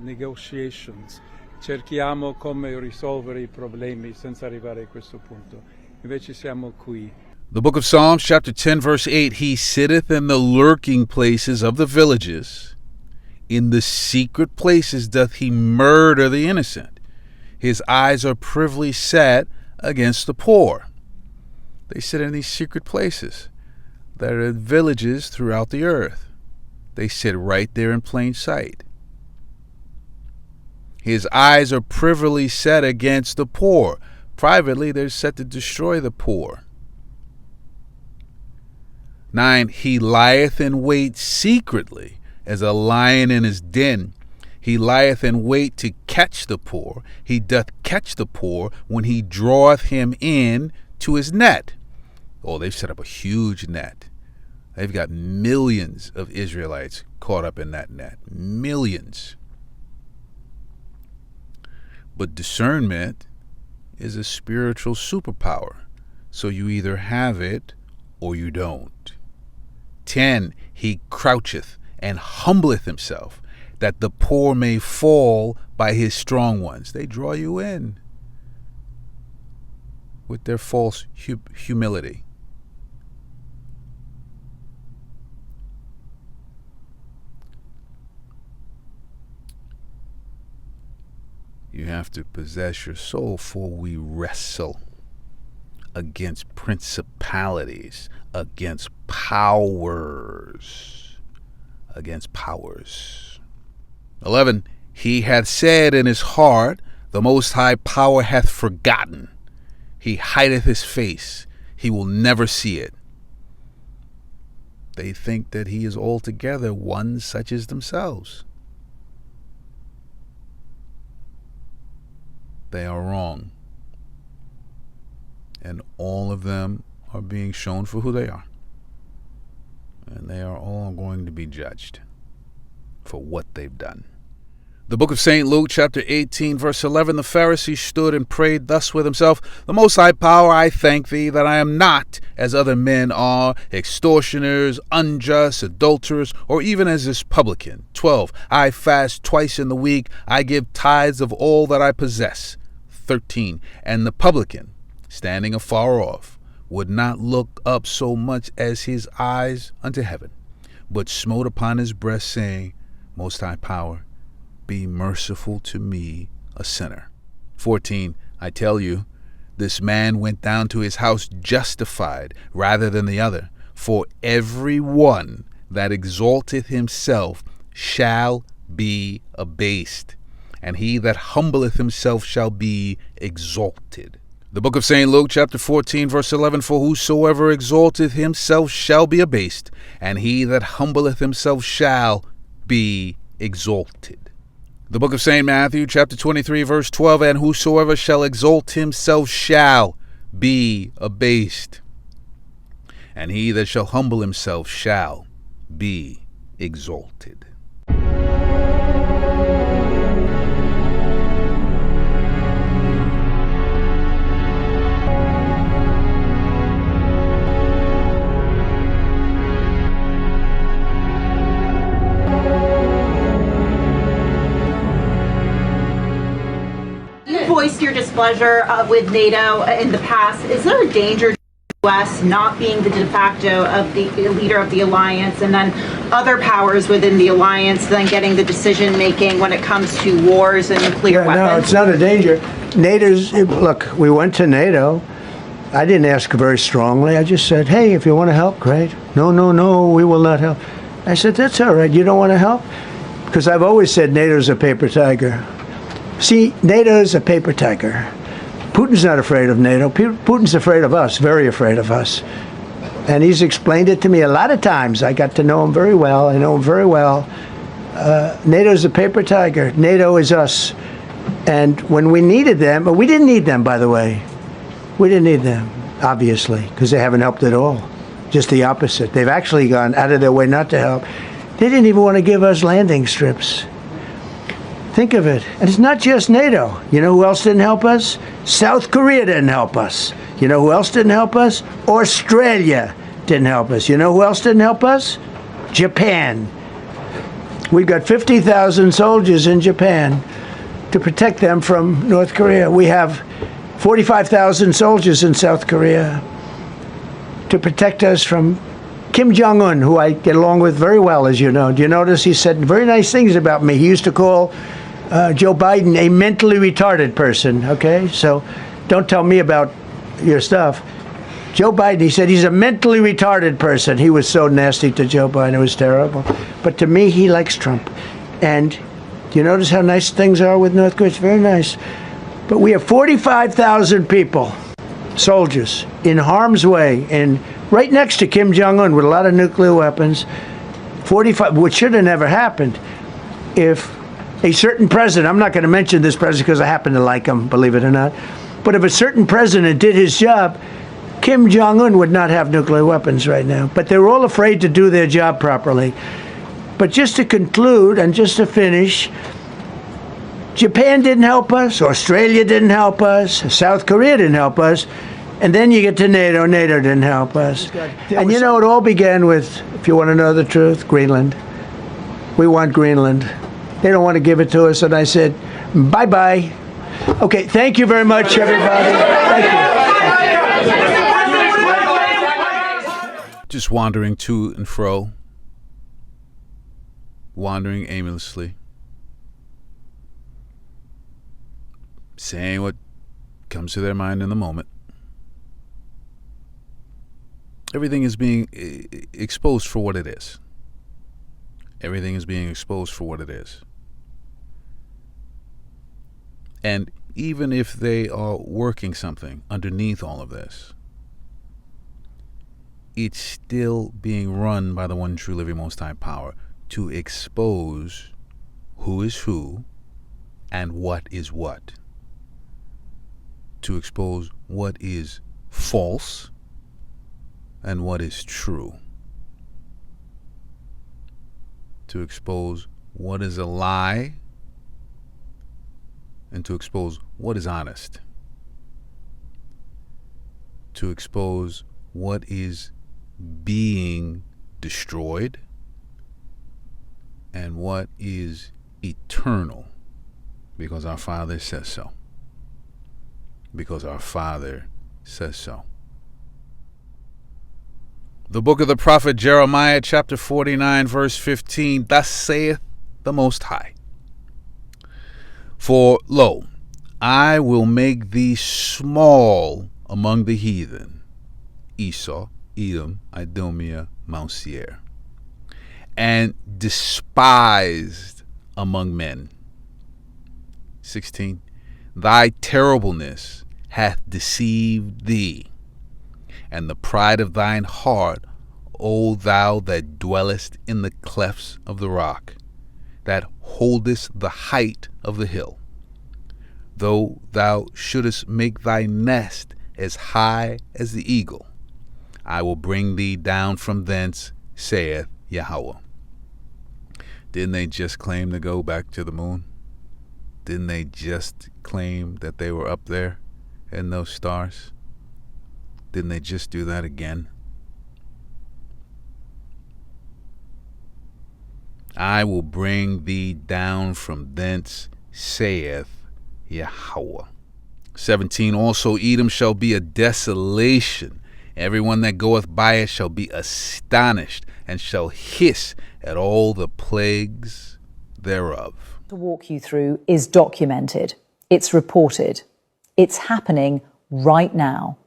Speaker 11: negotiations. Cerchiamo come risolvere I problemi senza arrivare a questo punto. Invece siamo qui.
Speaker 1: The book of Psalms, chapter 10, verse 8, he sitteth in the lurking places of the villages. In the secret places doth he murder the innocent. His eyes are privily set against the poor. They sit in these secret places that are villages throughout the earth. They sit right there in plain sight. His eyes are privily set against the poor. Privately, they're set to destroy the poor. 9, he lieth in wait secretly, as a lion in his den. He lieth in wait to catch the poor. He doth catch the poor when he draweth him in to his net. Oh, they've set up a huge net. They've got millions of Israelites caught up in that net. Millions. But discernment is a spiritual superpower. So you either have it or you don't. 10, he croucheth and humbleth himself, that the poor may fall by his strong ones. They draw you in with their false humility. You have to possess your soul, for we wrestle against principalities, against powers. 11, he hath said in his heart, the Most High Power hath forgotten. He hideth his face, he will never see it. They think that he is altogether one such as themselves. They are wrong. And all of them are being shown for who they are. And they are all going to be judged for what they've done. The book of St. Luke, chapter 18, verse 11, the Pharisee stood and prayed thus with himself, the Most High Power, I thank thee that I am not as other men are, extortioners, unjust, adulterers, or even as this publican. 12, I fast twice in the week, I give tithes of all that I possess. 13, and the publican, standing afar off, would not look up so much as his eyes unto heaven, but smote upon his breast, saying, Most High Power, be merciful to me, a sinner. 14, I tell you, this man went down to his house justified rather than the other. For every one that exalteth himself shall be abased, and he that humbleth himself shall be exalted. The book of St. Luke, chapter 14, verse 11, for whosoever exalteth himself shall be abased, and he that humbleth himself shall be exalted. The book of St. Matthew, chapter 23, verse 12, and whosoever shall exalt himself shall be abased, and he that shall humble himself shall be exalted.
Speaker 12: Voiced your displeasure with NATO in the past. Is there a danger to the U.S. not being the de facto of the leader of the alliance, and then other powers within the alliance then getting the decision making when it comes to wars and nuclear weapons?
Speaker 13: No, it's not a danger. Look, we went to NATO. I didn't ask very strongly. I just said, hey, if you want to help, great. No, we will not help. I said, that's all right. You don't want to help? Because I've always said NATO's a paper tiger. See, NATO's a paper tiger. Putin's not afraid of NATO. Putin's afraid of us, very afraid of us. And he's explained it to me a lot of times. I got to know him very well. I know him very well. NATO's a paper tiger. NATO is us. And when we needed them, but we didn't need them, by the way. We didn't need them, obviously, because they haven't helped at all. Just the opposite. They've actually gone out of their way not to help. They didn't even want to give us landing strips. Think of it. And it's not just NATO. You know who else didn't help us? South Korea didn't help us. You know who else didn't help us? Australia didn't help us. You know who else didn't help us? Japan. We've got 50,000 soldiers in Japan to protect them from North Korea. We have 45,000 soldiers in South Korea to protect us from Kim Jong-un, who I get along with very well, as you know. Do you notice he said very nice things about me? He used to call Joe Biden a mentally retarded person, okay? So don't tell me about your stuff. Joe Biden, he said he's a mentally retarded person. He was so nasty to Joe Biden. It was terrible. But to me, he likes Trump. And do you notice how nice things are with North Korea? It's very nice. But we have 45,000 people, soldiers, in harm's way, and right next to Kim Jong-un with a lot of nuclear weapons. 45, which should have never happened if a certain president, I'm not going to mention this president because I happen to like him, believe it or not, but if a certain president did his job, Kim Jong-un would not have nuclear weapons right now. But they're all afraid to do their job properly. But just to conclude and just to finish, Japan didn't help us, Australia didn't help us, South Korea didn't help us, and then you get to NATO, NATO didn't help us. And you know, it all began with, if you want to know the truth, Greenland. We want Greenland. They don't want to give it to us, and I said, bye-bye. Okay, thank you very much, everybody. Thank you.
Speaker 1: Just wandering to and fro, wandering aimlessly, saying what comes to their mind in the moment. Everything is being exposed for what it is. Everything is being exposed for what it is. And even if they are working something underneath all of this, it's still being run by the one true living most high power to expose who is who and what is what. To expose what is false and what is true. To expose what is a lie and to expose what is honest. To expose what is being destroyed and what is eternal, because our Father says so. Because our Father says so. The book of the prophet Jeremiah, chapter 49, verse 15, thus saith the Most High. For, lo, I will make thee small among the heathen, Esau, Edom, Idomia, Mount Seir, and despised among men. 16. Thy terribleness hath deceived thee, and the pride of thine heart, O thou that dwellest in the clefts of the rock, that holdest the height of the hill. Though thou shouldest make thy nest as high as the eagle, I will bring thee down from thence, saith Yahweh. Didn't they just claim to go back to the moon? Didn't they just claim that they were up there in those stars? Didn't they just do that again? I will bring thee down from thence, saith Yahweh. 17. Also Edom shall be a desolation. Everyone that goeth by it shall be astonished, and shall hiss at all the plagues thereof.
Speaker 14: To walk you through is documented. It's reported. It's happening right now.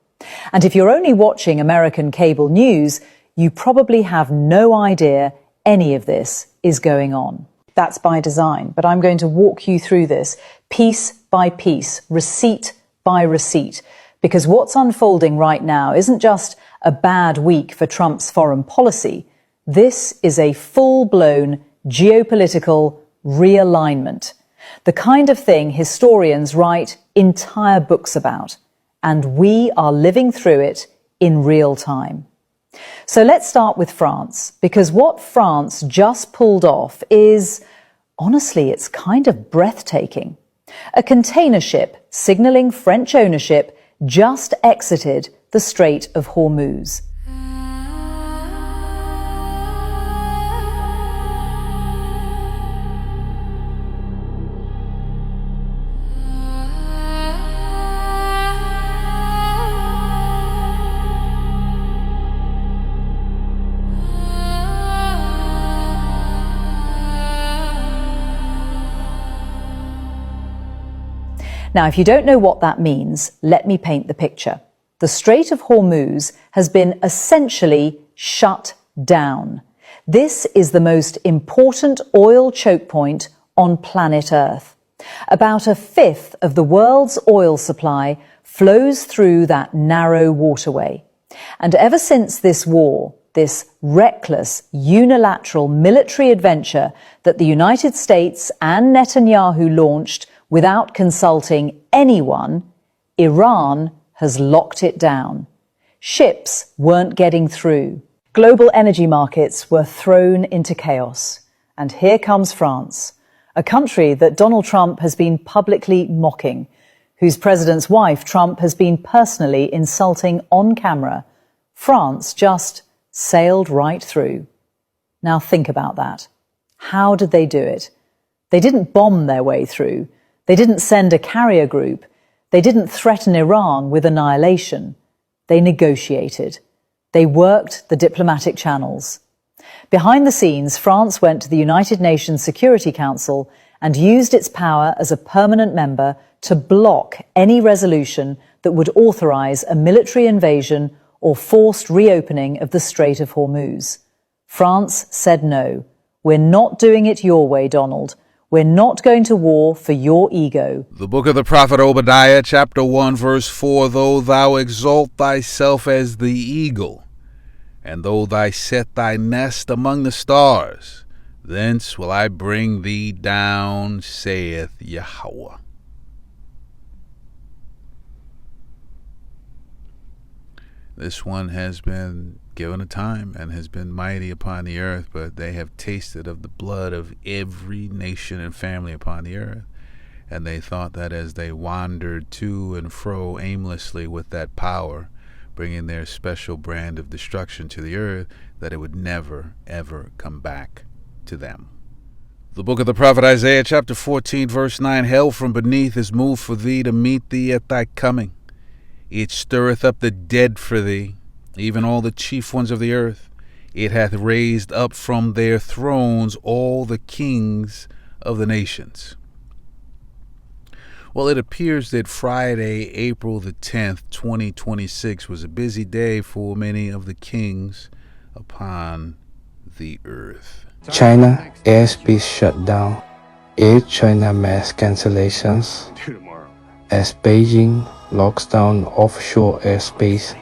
Speaker 14: And if you're only watching American cable news, you probably have no idea any of this is going on. That's by design, but I'm going to walk you through this piece by piece, receipt by receipt, because what's unfolding right now isn't just a bad week for Trump's foreign policy. This is a full-blown geopolitical realignment, the kind of thing historians write entire books about, and we are living through it in real time. So let's start with France, because what France just pulled off is, honestly, it's kind of breathtaking. A container ship signaling French ownership just exited the Strait of Hormuz. Now, if you don't know what that means, let me paint the picture. The Strait of Hormuz has been essentially shut down. This is the most important oil choke point on planet Earth. About a fifth of the world's oil supply flows through that narrow waterway. And ever since this war, this reckless, unilateral military adventure that the United States and Netanyahu launched without consulting anyone, Iran has locked it down. Ships weren't getting through. Global energy markets were thrown into chaos. And here comes France, a country that Donald Trump has been publicly mocking, whose president's wife Trump has been personally insulting on camera. France just sailed right through. Now think about that. How did they do it? They didn't bomb their way through. They didn't send a carrier group. They didn't threaten Iran with annihilation. They negotiated. They worked the diplomatic channels. Behind the scenes, France went to the United Nations Security Council and used its power as a permanent member to block any resolution that would authorize a military invasion or forced reopening of the Strait of Hormuz. France said no. We're not doing it your way, Donald. We're not going to war for your ego.
Speaker 1: The book of the prophet Obadiah, chapter 1, verse 4, Though thou exalt thyself as the eagle, and though thou set thy nest among the stars, thence will I bring thee down, saith Yahweh. This one has been given a time and has been mighty upon the earth, but they have tasted of the blood of every nation and family upon the earth. And they thought that as they wandered to and fro aimlessly with that power, bringing their special brand of destruction to the earth, that it would never, ever come back to them. The book of the prophet Isaiah, chapter 14, verse 9, Hell from beneath is moved for thee to meet thee at thy coming. It stirreth up the dead for thee, even all the chief ones of the earth. It hath raised up from their thrones all the kings of the nations. Well, it appears that Friday, April the 10th, 2026 was a busy day for many of the kings upon the earth.
Speaker 15: China airspace shut down, Air China mass cancellations as Beijing locks down offshore airspace.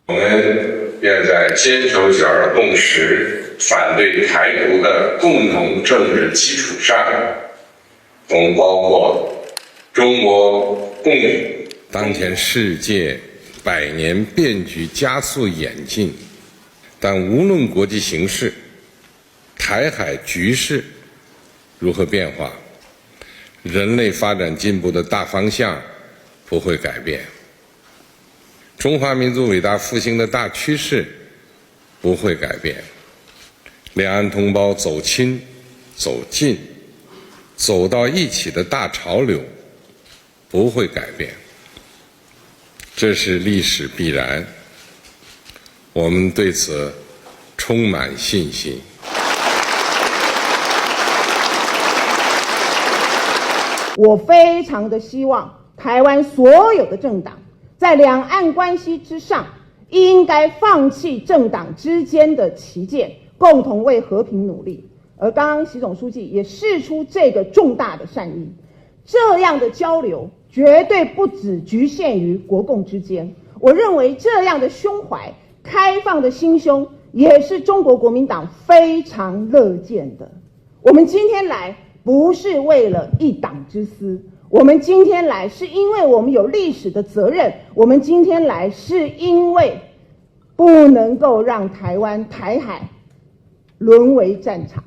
Speaker 16: 我们愿在坚守九二共识、反对台独的共同政治基础上，同包括中国共赢。
Speaker 17: 当前世界百年变局加速演进，但无论国际形势、台海局势如何变化，人类发展进步的大方向不会改变。中华民族伟大复兴的大趋势不会改变，两岸同胞走亲、走近、走到一起的大潮流不会改变，这是历史必然，我们对此充满信心。
Speaker 18: 我非常的希望台湾所有的政党在两岸关系之上，应该放弃政党之间的歧见，共同为和平努力。而刚刚习总书记也释出这个重大的善意，这样的交流绝对不只局限于国共之间。我认为这样的胸怀、开放的心胸，也是中国国民党非常乐见的。我们今天来不是为了一党之私，我们今天来是因为我们有历史的责任，我们今天来是因为不能够让台海沦为战场。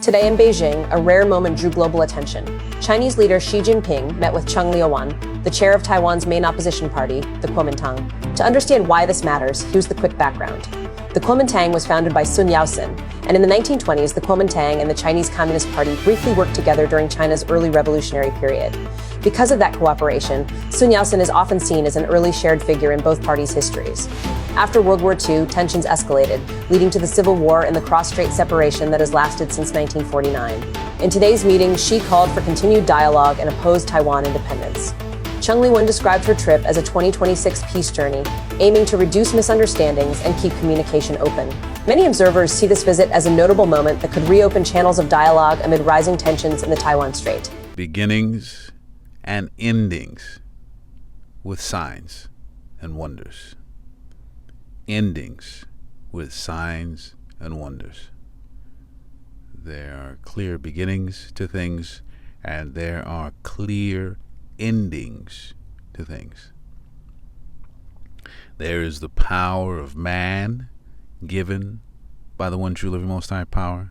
Speaker 19: Today in Beijing, a rare moment drew global attention. Chinese leader Xi Jinping met with Cheng Liuwan, the chair of Taiwan's main opposition party, the Kuomintang. To understand why this matters, here's the quick background. The Kuomintang was founded by Sun Yat-sen, and in the 1920s, the Kuomintang and the Chinese Communist Party briefly worked together during China's early revolutionary period. Because of that cooperation, Sun Yat-sen is often seen as an early shared figure in both parties' histories. After World War II, tensions escalated, leading to the Civil War and the cross-strait separation that has lasted since 1949. In today's meeting, Xi called for continued dialogue and opposed Taiwan independence. Cheng Liuwan described her trip as a 2026 peace journey, aiming to reduce misunderstandings and keep communication open. Many observers see this visit as a notable moment that could reopen channels of dialogue amid rising tensions in the Taiwan Strait.
Speaker 1: Beginnings and endings with signs and wonders. Endings with signs and wonders. There are clear beginnings to things, and there are clear endings to things. There is the power of man given by the one true living most high power,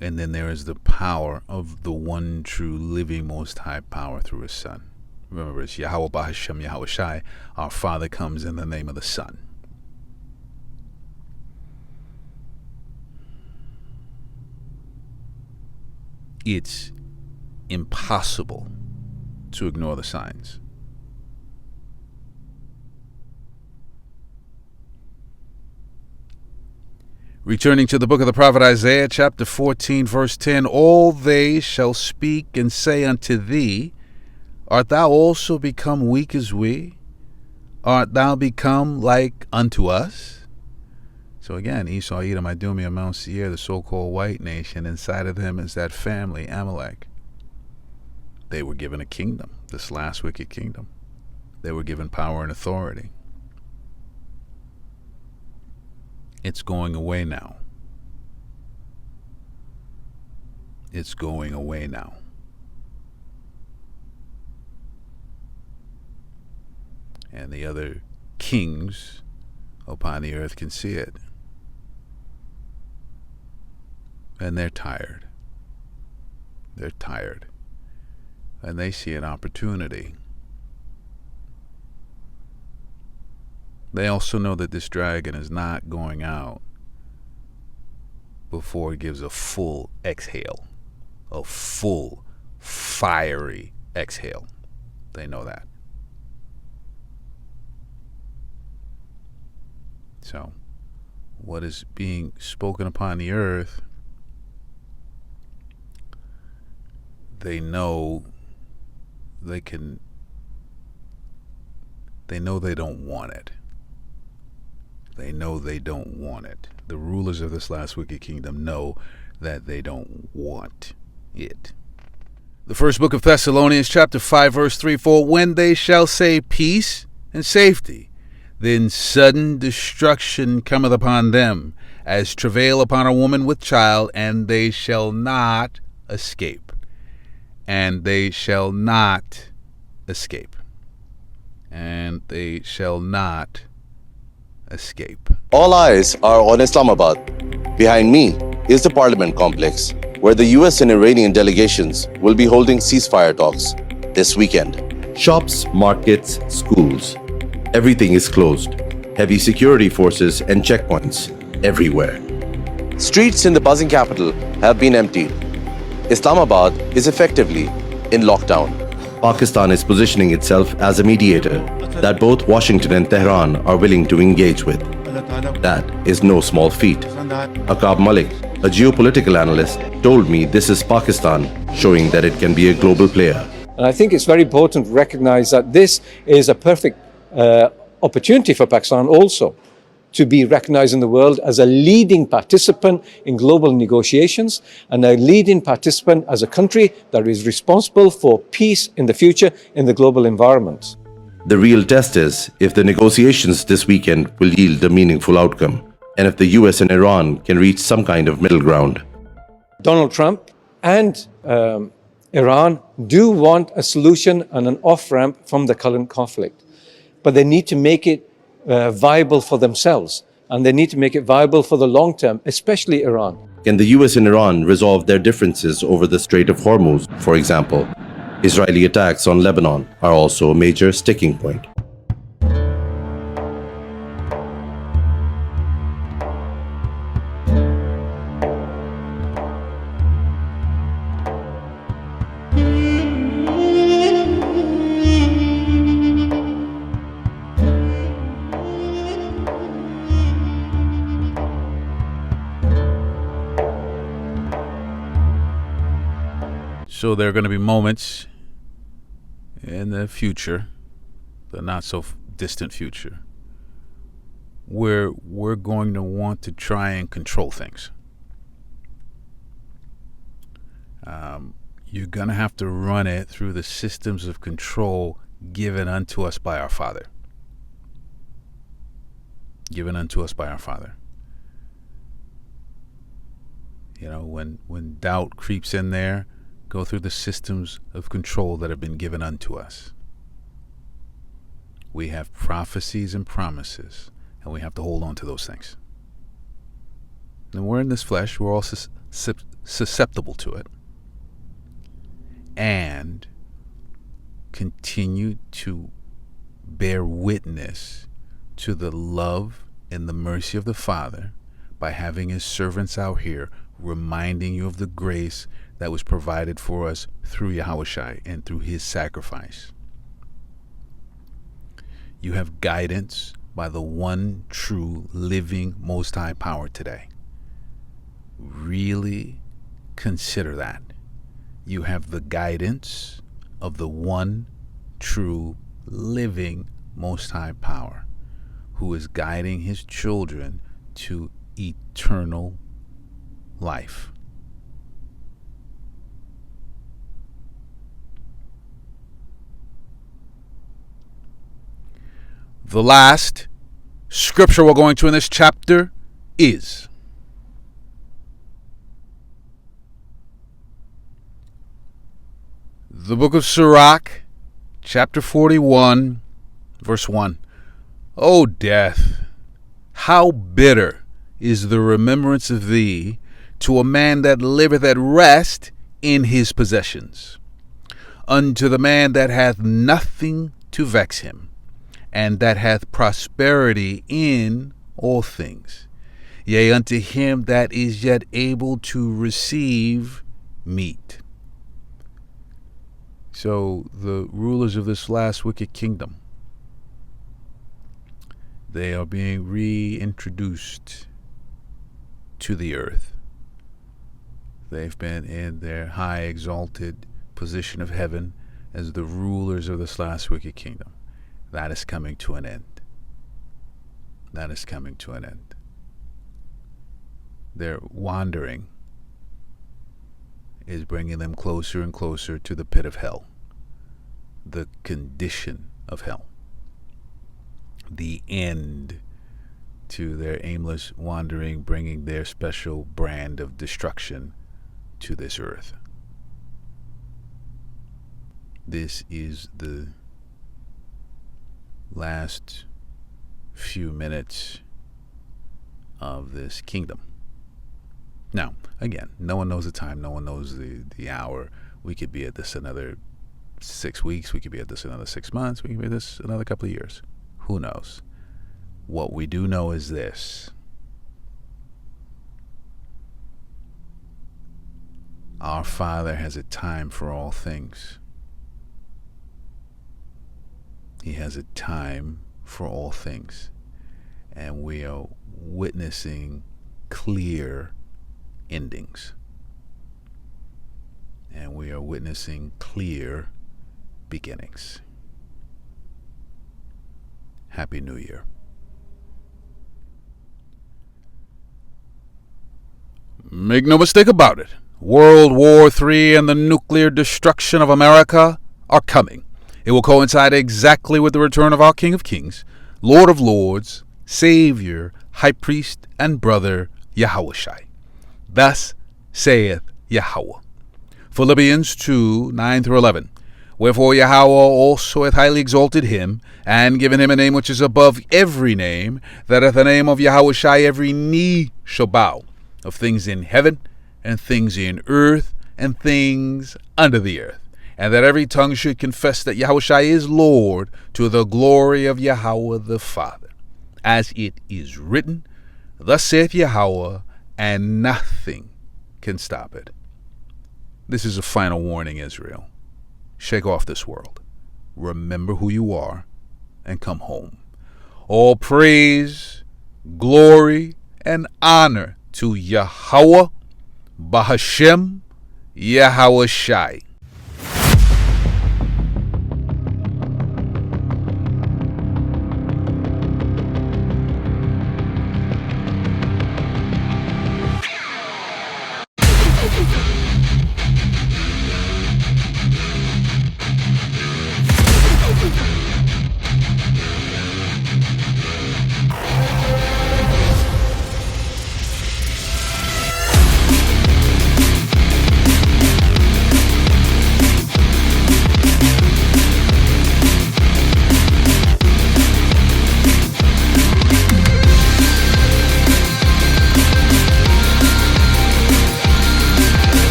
Speaker 1: and then there is the power of the one true living most high power through his son. Remember, it's Yahweh Bahashem Yahweh Shai. Our Father comes in the name of the Son. It's impossible to ignore the signs. Returning to the book of the prophet Isaiah, chapter 14, verse 10, all they shall speak and say unto thee, art thou also become weak as we? Art thou become like unto us? So again, Esau, Edom, Idumea, Mount Seir, the so-called white nation, inside of them is that family, Amalek. They were given a kingdom, this last wicked kingdom. They were given power and authority. It's going away now. It's going away now. And the other kings upon the earth can see it. And they're tired. They're tired. And they see an opportunity. They also know that this dragon is not going out before it gives a full exhale. A full, fiery exhale. They know that. So, what is being spoken upon the earth, they know they don't want it. They know they don't want it. The rulers of this last wicked kingdom know that they don't want it. The first book of Thessalonians, chapter 5, verse 3, for when they shall say peace and safety, then sudden destruction cometh upon them, as travail upon a woman with child, and they shall not escape. And they shall not escape. And they shall not escape.
Speaker 20: All eyes are on Islamabad. Behind me is the Parliament complex, where the US and Iranian delegations will be holding ceasefire talks this weekend.
Speaker 21: Shops, markets, schools. Everything is closed. Heavy security forces and checkpoints everywhere.
Speaker 20: Streets in the buzzing capital have been emptied. Islamabad is effectively in lockdown.
Speaker 21: Pakistan is positioning itself as a mediator that both Washington and Tehran are willing to engage with. That is no small feat. Aqab Malik, a geopolitical analyst, told me this is Pakistan showing that it can be a global player.
Speaker 22: And I think it's very important to recognize that this is a perfect opportunity for Pakistan also to be recognized in the world as a leading participant in global negotiations and a leading participant as a country that is responsible for peace in the future in the global environment.
Speaker 21: The real test is if the negotiations this weekend will yield a meaningful outcome. and if the US and Iran can reach some kind of middle ground.
Speaker 22: Donald Trump and Iran do want a solution and an off-ramp from the current conflict. But they need to make it viable for themselves, and they need to make it viable for the long term, especially Iran.
Speaker 21: Can the US and Iran resolve their differences over the Strait of Hormuz, for example? Israeli attacks on Lebanon are also a major sticking point.
Speaker 1: So there are going to be moments in the future, the not so distant future, where we're going to want to try and control things. You're going to have to run it through the systems of control given unto us by our Father. Given unto us by our Father. You know, when doubt creeps in there, go through the systems of control that have been given unto us. We have prophecies and promises, and we have to hold on to those things. And we're in this flesh, we're all susceptible to it. And continue to bear witness to the love and the mercy of the Father by having his servants out here reminding you of the grace that was provided for us through Yahushua and through his sacrifice. You have guidance by the one true living Most High power today. Really consider that. You have the guidance of the one true living Most High power who is guiding his children to eternal life. The last scripture we're going to in this chapter is the book of Sirach, chapter 41, verse 1. O death, how bitter is the remembrance of thee to a man that liveth at rest in his possessions, unto the man that hath nothing to vex him, and that hath prosperity in all things, yea, unto him that is yet able to receive meat. So the rulers of this last wicked kingdom, they are being reintroduced to the earth. They've been in their high exalted position of heaven as the rulers of this last wicked kingdom. That is coming to an end. That is coming to an end. Their wandering is bringing them closer and closer to the pit of hell, the condition of hell, the end to their aimless wandering, bringing their special brand of destruction to this earth. This is the last few minutes of this kingdom. Now, again, no one knows the time, no one knows the hour. We could be at this another 6 weeks, we could be at this another 6 months, we could be at this another couple of years. Who knows? What we do know is this: our Father has a time for all things. He has a time for all things. And we are witnessing clear endings. And we are witnessing clear beginnings. Happy New Year. Make no mistake about it. World War III and the nuclear destruction of America are coming. It will coincide exactly with the return of our King of Kings, Lord of Lords, Savior, high priest and brother Yahushai. Thus saith Yahweh. Philippians 2, 9 through 11. Wherefore Yahweh also hath highly exalted him, and given him a name which is above every name, that at the name of Yahushai every knee shall bow, of things in heaven, and things in earth, and things under the earth, and that every tongue should confess that Yahushai is Lord, to the glory of Yahweh the Father. As it is written, thus saith Yahweh, and nothing can stop it. This is a final warning, Israel. Shake off this world. Remember who you are, and come home. All praise, glory, and honor to Yahweh, Bahashem, Yahushai.